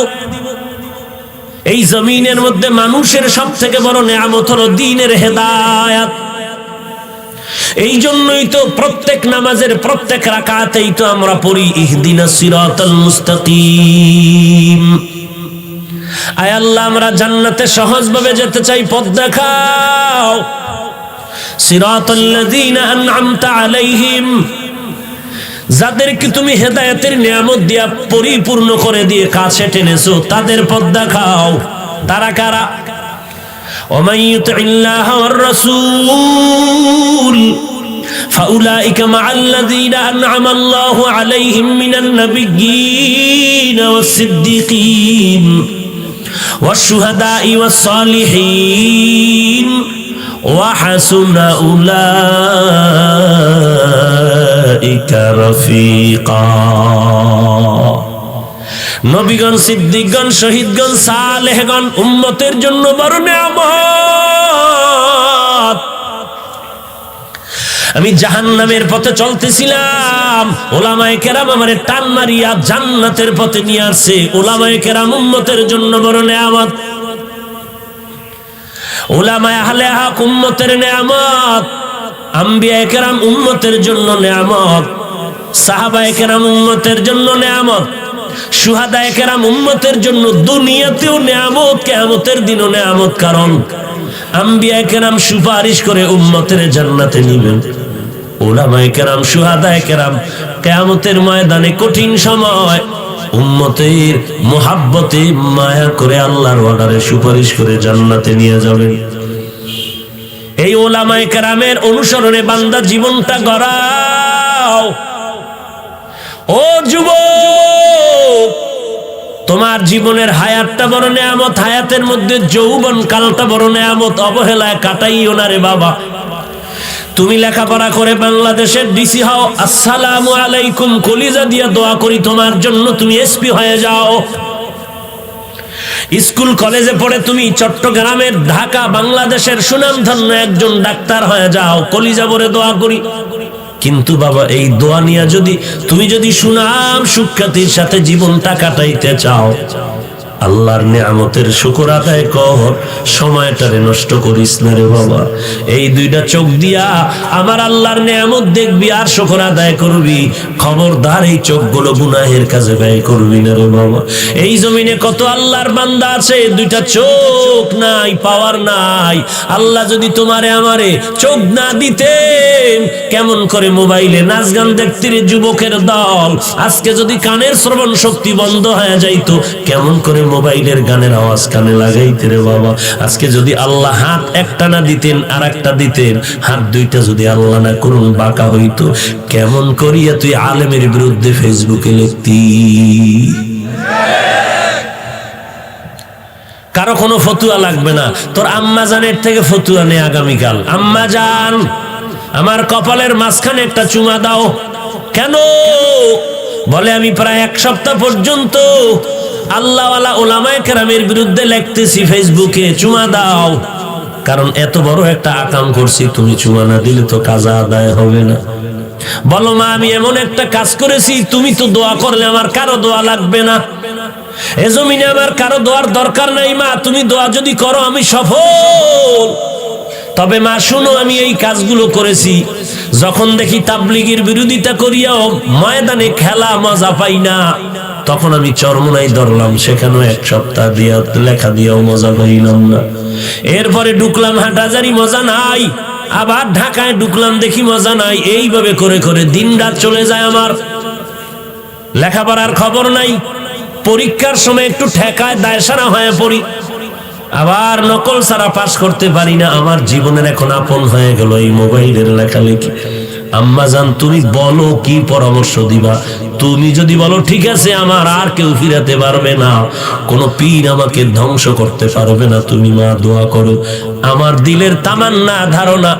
এই জমিনের মধ্যে মানুষের সব থেকে বড় নেয়ামত হলো দ্বীনের হেদায়েত। এই জন্যই তো প্রত্যেক নামাজের প্রত্যেক রাকাতেই তো আমরা পড়ি ইহদিনাস সিরাতাল মুস্তাকিম। আয় আল্লাহ, আমরা জান্নাতে সহজভাবে যেতে চাই, পথ দেখাও। সিরাতাল্লাযীনা আন'আমতা আলাইহিম, যাদেরকে তুমি হেদায়েতের নিয়ামত দিয়া পরিপূর্ণ করে দিয়ে কাছে টেনেছো, তাদের পথ দেখাও। তারা কারা? ওয়ামান ইউতিল্লাহা ওয়ার রাসূল ফাউলাইকা মাআল্লাযীনা আন'আমা আল্লাহু আলাইহিম মিনান নাবিয়্যিনা ওয়াস-সিদ্দীকীন ওয়াশ-শুহাদা'i ওয়াস-সালিহিন ওয়া হাসুনা উলাইকা রাফিকা। নবীগণ, সিদ্দিকগণ, শহীদগণ, সালেহগণ উম্মতের জন্য বড় নিয়ামত। আমি জাহান্নামের পথে চলতেছিলাম, উলামায়ে কেরাম আমারে টান মারিয়া জান্নাতের পথে নিয়ে আসছে। উলামায়ে কেরাম উম্মতের জন্য বড় নিয়ামত। উলামায়ে আহলে হক উম্মতের নিয়ামত, আম্বিয়ায়ে কেরাম উম্মতের জন্য নিয়ামত, সাহাবায়ে কেরাম উম্মতের জন্য নিয়ামত, শুহাদায়ে কেরাম উম্মতের জন্য দুনিয়াতেও নিয়ামত, কিয়ামতের দিনও নিয়ামত। কারণ আম্বিয়ায়ে কেরাম সুপারিশ করে উম্মতের জান্নাতে নিবেন। উলামায়ে কেরাম, শুহাদায়ে কেরাম কিয়ামতের ময়দানে কঠিন সময় উম্মতের মুহাব্বতে মায়া করে আল্লাহর অর্ডারে সুপারিশ করে জান্নাতে নিয়ে যাবেন। এই উলামায়ে কেরামের অনুসরণে বান্দা জীবনটা গড়াও। ও যুবক, তোমার জীবনের হায়াতটা বড় নেয়ামত, হায়াতের মধ্যে যৌবন কালটা বড় নেয়ামত, অবহেলায় কাটাইও না রে বাবা। তুমি লেখাপড়া করে বাংলাদেশের ডিসি হও, আসসালামু আলাইকুম কলিজা দিয়া দোয়া করি তোমার জন্য তুমি এসপি হয়ে যাও। স্কুল কলেজে পড়ে তুমি চট্টগ্রামের, ঢাকা, বাংলাদেশের সুনামধন্য একজন ডাক্তার হয়ে যাও, কলিজা ভরে দোয়া করি। কিন্তু বাবা এই দোয়া নিয়ে তুমি যদি সুনাম সুখ্যাতির সাথে জীবনটা কাটাইতে চাও, আল্লাহর নিয়ামতের শুকর আদায় কর, সময়টারে নষ্ট করিস না রে বাবা। এই দুইটা চোখ দিয়া আমার আল্লাহর নিয়ামত দেখবি আর শুকর আদায় করবি, খবরদার এই চোখগুলো গুনাহের কাজে ব্যয় করবি না রে বাবা। এই জমিনে কত আল্লাহর বান্দা আছে, দুইটা চোখ নাই, পাওয়ার নাই। আল্লাহ যদি তোমারে আমারে চোখ না দিতেন, কেমন করে মোবাইলে নাচ গান দেখতে রে যুবকের দল। আজকে যদি কানের শ্রবণ শক্তি বন্ধ হয়ে যাইতো, কেমন করে মোবাইলের গানের আওয়াজ কানে লাগাইতে রে বাবা। আজকে যদি আল্লাহ হাত একটা না দিতেন আর একটা দিতেন, হাত দুইটা যদি আল্লাহ না করুন বাঁকা হইতো, কেমন করিয়া তুই আলেমের বিরুদ্ধে ফেসবুকে লিখতি। কারো কোনো ফতুয়া লাগবে না, তোর আম্মা জানের থেকে ফতুয়া নে আগামীকাল। আম্মা জান, আমার কপালের মাঝখানে একটা চুমা দাও। কেন? বলে আমি প্রায় এক সপ্তাহ পর্যন্ত আল্লাহওয়ালা ওলামায়ে কেরামের বিরুদ্ধে লিখতেছি ফেসবুকে, চুমা দাও। কারণ এত বড় একটা আকাম করছি, তুমি চুমা না দিলে তো কাজা আদায় হবে না। বলো মা, আমি এমন একটা কাজ করেছি, তুমি তো দোয়া করলে আমার কারো দোয়া লাগবে না, এ জমিনে আমার কারো দোয়ার দরকার নাই মা, তুমি দোয়া যদি করো আমি সফল। তবে মা শুনো, আমি এই কাজগুলো করেছি, যখন দেখি তাবলীগের বিরোধিতা করিয়াও ময়দানে খেলা মজা পাই না, তখন আমি চরমোনাই ধরলাম, সেখানেও এক সপ্তাহ দিয়া লেখা দিয়েও মজা পাইলাম না। এরপরে ঢুকলাম হাটহাজারী, মজা নাই। আবার ঢাকায় ঢুকলাম, দেখি মজা নাই। এইভাবে করে করে দিন রাত চলে যায় আমার, লেখাপড়ার খবর নাই। পরীক্ষার সময় একটু ঠেকায় দায়সারা হয়ে পড়ি, আবার নকল ছাড়া পাস করতে পারি না। আমার জীবনের এখন আপন হয়ে গেল এই মোবাইলের লেখালেখি। আম্মা জান, তুমি বলো কি পরামর্শ দিবা? তুমি যদি বলো ঠিক আছে, আমার আর কেউ ফিরাতে পারবে না, কোনো পীর আমাকে ধ্বংস করতে পারবে না, তুমি মা দোয়া করো। আমার দিলের তামান্না, ধারণা,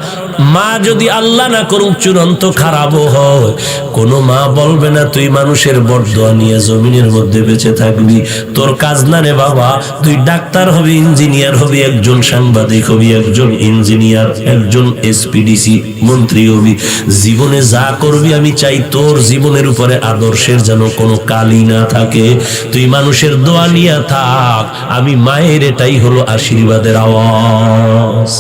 মা যদি আল্লাহ না করুক চূড়ান্ত খারাপও হয়, কোনো মা বলবে না তুই মানুষের বরদোয়া নিয়ে জমিনের মধ্যে বেঁচে থাকবি। তোর কাজ না রে বাবা, তুই ডাক্তার হবি, ইঞ্জিনিয়ার হবি, একজন সাংবাদিক হবি, একজন ইঞ্জিনিয়ার, একজন এসপিডিসি মন্ত্রী হবি। জীবনে যা করবি আমি চাই তোর জীবনের উপরে আদর্শের যেন কোনো কালি না থাকে। তুই মানুষের দোয়া নিয়ে থাক, আমি মায়ের, এটাই হলো আশীর্বাদের আওয়াজ।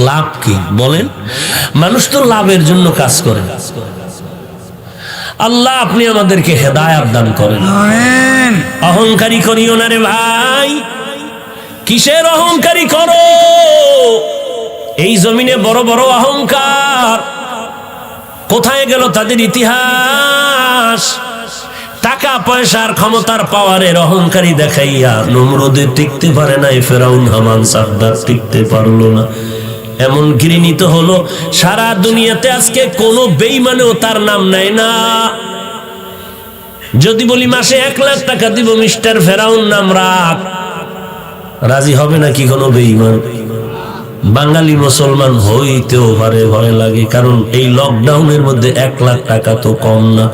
লাভ কি বলেন? মানুষ তো লাভের জন্য কাজ করে। আল্লাহ আপনি আমাদেরকে হেদায়েত দান করেন। আমিন। অহংকারী করিও না রে ভাই। কিসের অহংকারী করো? এই জমিনে বড় বড় অহংকার, কোথায় গেল তাদের ইতিহাস? টাকা পয়সার ক্ষমতার পাওয়ারের অহংকারী দেখাইয়া নমরুদে টিকতে পারে নাই, ফেরাউন হামান সাদ্দাত টিকতে পারলো না। এমন ঘৃণিত হলো সারা দুনিয়াতে আজকে কোনো বেঈমানেও তার নাম নেয় না। যদি বলি মাসে 1 লাখ টাকা দিব মিস্টার ফেরাউন নাম রাখ, রাজি হবে নাকি কোনো বেঈমান? বাঙালি মুসলমান হইতেও পারে, ভয় লাগে, কারণ এই লকডাউনের মধ্যে 1 লাখ টাকা তো কম না।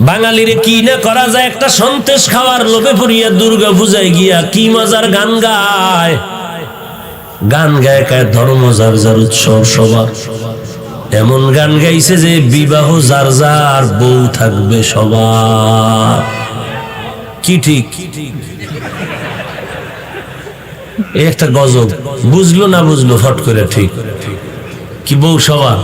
বাঙালিরে কি না করা যায়, একটা সন্তেষ খাওয়ার লোভে পড়িয়া দুর্গা পূজায় গিয়া কি মজার গান গায়। গান গায় কায় ধর্ম যার যার, উৎসব সবার। এমন গান গাইছে যে বিবাহ যার যার, বউ থাকবে সবার। কি ঠিক? একটা গজব, বুঝলো না বুঝলো ফট করে ঠিক। কি বউ সবার?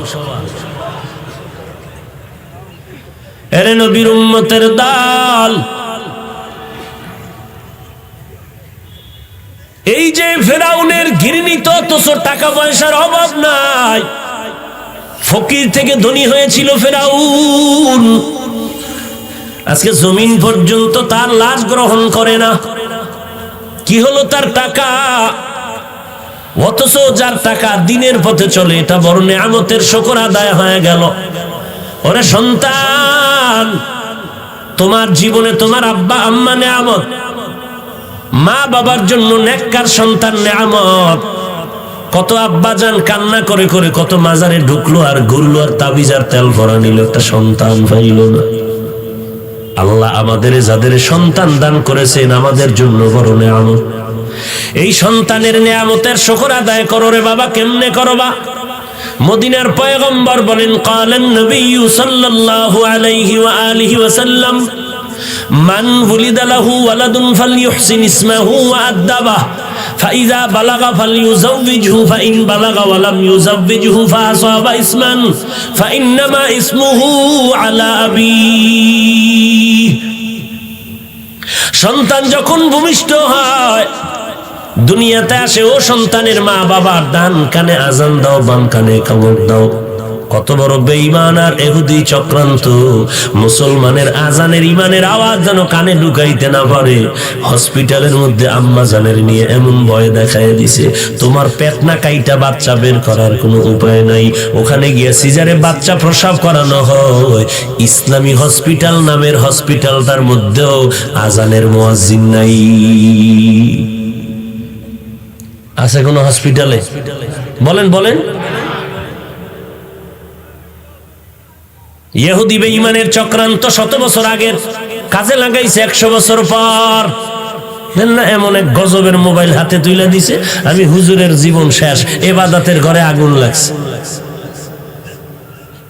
এরে নবীর উম্মতের দল, এই যে ফেরাউনের ঘৃণিত, অথচ টাকা পয়সার অভাব নাই, ফকির থেকে ধনী হয়েছিল ফেরাউন। আজকে জমিন পর্যন্ত তার লাশ গ্রহণ করে না। কি হলো তার টাকা? অথচ যার টাকা দিনের পথে চলে, এটা বড় নেয়ামতের শুকর আদায় হয়ে গেল। ওরে সন্তান, তোমার জীবনে তোমার আব্বা আম্মা নেয়ামত, মা বাবার জন্য নেককার সন্তান নেয়ামত। কত আব্বা জান কান্না করে করে কত মাজারে ঢুকলো আর ঘুরলো আর তাবিজ আর তেল ভরা নিল, একটা সন্তান পাইল না। আল্লাহ আমাদের যাদের সন্তান দান করেছেন আমাদের জন্য বড় নেয়ামত। এই সন্তানের নেয়ামতের শুকর আদায় করো রে বাবা। কেমনে করবা? মদিনার পয়গম্বর বলেন, ক্বালান নবী সাল্লাল্লাহু আলাইহি ওয়া আলিহি ওয়াসাল্লাম, মান ওয়ালিদা লাহু ওয়ালাদুন ফালইউহসিন ইসমাহু ওয়া আদাবাহ ফাইযা বালাগা ফালইউযাওবিজহু ফাইন বালাগা ওয়া লাম ইউযাওবিজহু ফাআসাবা ইসমান ফাইন্নামা ইসমুহু আলা আবিহি। সন্তান যখন ভূমিষ্ঠ হয়, দুনিয়াতে আসে, ও সন্তানের মা বাবার ডান কানে আজান দাও, বাম কানে কামড় দাও। কত বড় বেঈমান আর ইহুদি চক্রান্ত! মুসলমানের আজানের ইমানের আওয়াজ যেন কানে ঢুকাইতে না পারে। হসপিটালের মধ্যে আম্মা জানের নিয়ে এমন ভয় দেখায় দিছে, তোমার পেট না কাইটা বাচ্চা বের করার কোনো উপায় নাই। ওখানে গিয়ে সিজারে বাচ্চা প্রসব করানো হয়। ইসলামী হসপিটাল নামের হসপিটালটার মধ্যেও আজানের মুয়াজ্জিন নাই। আছে কোন হসপিটালে? বলেন বলেন। ইহুদি বেঈমানের চক্রান্ত 100 বছর আগের কাজে লাগাইছে 100 বছর পর। না, এমন এক গজবের মোবাইল হাতে তুলে দিছে, আমি হুজুরের জীবন শেষ, ইবাদতের ঘরে আগুন লাগছে।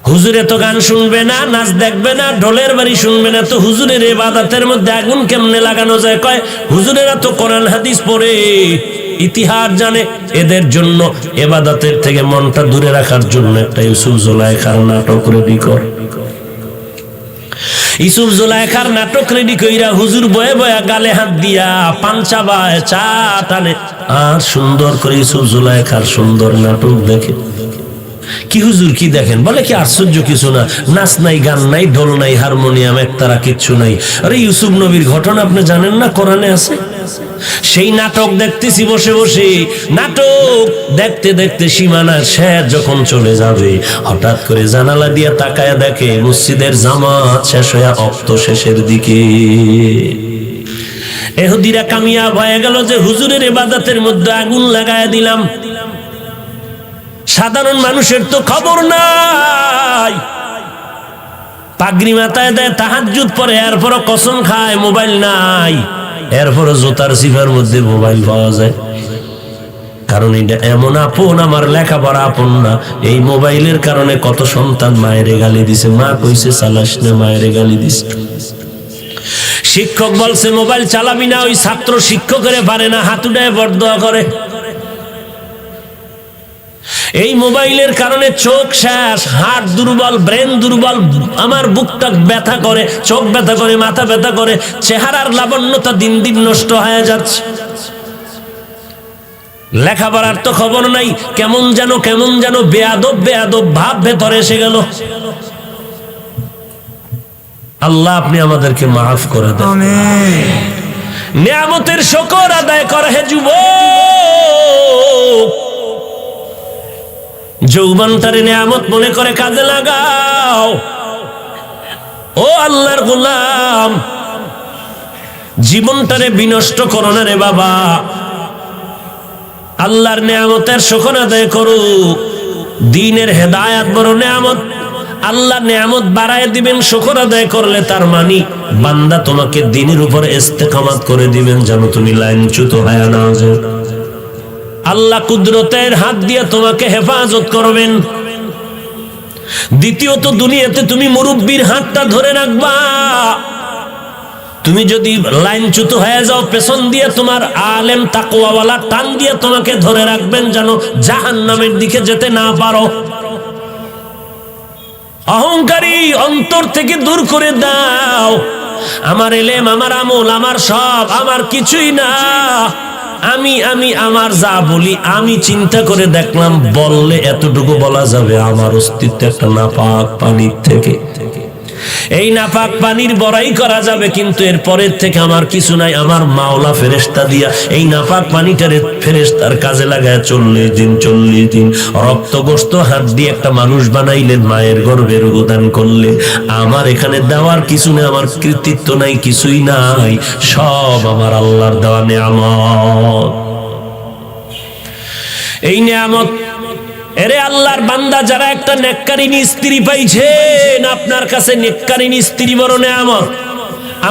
হুজুরে তো গান শুনবে না, নাচ দেখবে না, ঢোলের বাড়ি শুনবে না, তো হুজুরের ইবাদতের মধ্যে আগুন কেমনে লাগানো যায়? কয় হুজুরেরা তো কোরআন হাদিস পড়ে, ইতিহাস জানে। এদের জন্য ইবাদতের থেকে মনটা দূরে রাখার জন্য একটা ইউসুফ জুলাইখার নাটক রেডি কর। ইউসুফ জুলাইখার নাটক রেডি কইরা হুজুর বয়ে বয়ে গালে হাত দিয়া পাঞ্চা বায় চা টানে আর সুন্দর করে ইউসুফ জুলাইখার সুন্দর নাটক দেখে। কি হুজুর কি দেখেন? বলে কি আশ্চর্য কিছু না, নাচ নাই, গান নাই, ঢোল নাই, হারমোনিয়াম একতারা কিচ্ছু নাই। আরে ইউসুফ নবীর ঘটনা আপনি জানেন না? কোরআনে আছে। সেই নাটক দেখতেছি বসে বসে। নাটক দেখতে দেখতে সীমানার শেষ যখন চলে যাবে, হঠাৎ করে জানালা দিয়ে তাকায় দেখে মসজিদের জামাত শেষ হয়ে অক্ত শেষের দিকে। ইহুদিরা কামিয়াব হয়ে গেল যে হুজুরের ইবাদতের মধ্যে আগুন লাগায় দিলাম। সাধারণ মানুষের তো খবর নাই। পাগড়ি মাথায় দেয়, তাহাজ্জুদ পড়ে, এরপরও কসম খায় মোবাইল নাই, এরপরও জুতার সিফার মধ্যে মোবাইল পাওয়া যায়। কারণ এটা এমন আপন, আমার লেখাপড়া আপন না। এই মোবাইলের কারণে কত সন্তান মায়েরে গালি দিছে, মা কইছে চালাস না, মায়েরে গালি দিছে। শিক্ষক বলছে মোবাইল চালাবি না, ওই ছাত্র শিক্ষকের পারে না, হাত উঠায় বরদোয়া করে। এই মোবাইলের কারণে চোখ শেষ, হার্ট দুর্বল, ব্রেন দুর্বল, আমার বুকটা ব্যথা করে, চোখ ব্যথা করে, মাথা ব্যথা করে, চেহারার লাবণ্যতা দিন দিন নষ্ট হয়ে যাচ্ছে। লেখাপড়ার তো খবর নাই, কেমন যেন বেয়াদব বেয়াদব ভাব ভেতরে এসে গেল। আল্লাহ আপনি আমাদেরকে মাফ করে দেন। নিয়ামতের শুকর আদায় কর হে যুবক। যৌবনটারে নিয়ামত মনে করে কাজে লাগাও। ও আল্লাহর গোলাম, জীবনটারে বিনষ্ট করো না রে বাবা। আল্লাহর নিয়ামতের শুকর আদায় করো। দ্বীনের হেদায়েত বড় নিয়ামত। আল্লাহ নিয়ামত বাড়ায় দিবেন শুকর আদায় করলে, তার মানে বান্দা তোমাকে দ্বীনের উপর ইস্তেকামাত করে দিবেন, যেন তুমি লাইনচ্যুত হয়ে না যাও। আল্লাহ কুদরতের হাত দিয়ে তোমাকে হেফাজত করবেন। দ্বিতীয়ত, দুনিয়াতে তুমি মুরব্বীর হাতটা ধরে রাখবা। তুমি যদি লাইনচ্যুত হয়ে যাও, পেছন দিয়ে তোমার আলেম তাকওয়াওয়ালা টান দিয়ে তোমাকে ধরে রাখবেন, যেন জাহান্নামের দিকে যেতে না পারো। অহংকারী অন্তর থেকে দূর করে দাও। আমার এলেম, আমার আমল, আমার সব, আমার কিছুই না। আমি আমার যা বলি, আমি চিন্তা করে দেখলাম, বললে এতটুকু বলা যাবে, আমার অস্তিত্ব একটা নাপাক পানির থেকে। এই নাপাক পানির বড়াই করা যাবে, কিন্তু এর পরের থেকে আমার কিছু নাই। আমার মাওলা ফেরেশতা দিয়া এই নাপাক পানিটারে ফেরেশতার কাজে লাগায় 40 দিন রক্ত গোশত হাত দিয়ে একটা মানুষ বানাইলেন, মায়ের গর্ভের উদান করলেন। আমার এখানে দেওয়ার কিছু নেই, আমার কৃতিত্ব নাই, কিছুই নাই, সব আমার আল্লাহর দেওয়া নেয়ামত। এই নেয়ামত এরে আল্লাহর বান্দা, যারা একটা নেককারিনী স্ত্রী পাইছেন, আপনার কাছে নেককারিনী স্ত্রী বড় নেয়ামত।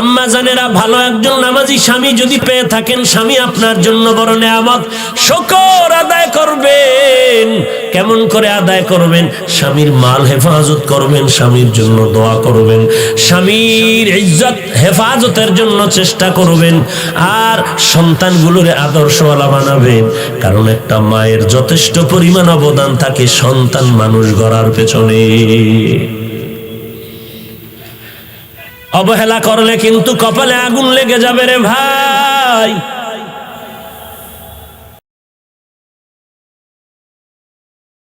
আম্মা জানেরা, ভালো একজন নামাজি স্বামী যদি পেয়ে থাকেন, স্বামী আপনার জন্য বড় নেয়ামত। শুকর আদায় করবেন। কেমন করে আদায় করবেন? স্বামীর মাল হেফাজত করবেন, স্বামীর জন্য দোয়া করবেন, স্বামীর ইজ্জত হেফাজতের জন্য চেষ্টা করবেন, আর সন্তানগুলোরে আদর্শওয়ালা বানাবেন। কারণ একটা মায়ের যথেষ্ট পরিমাণ অবদান থাকে সন্তান মানুষ গড়ার পেছনে। অবহেলা করলে কিন্তু কপালে আগুন লেগে যাবে রে ভাই।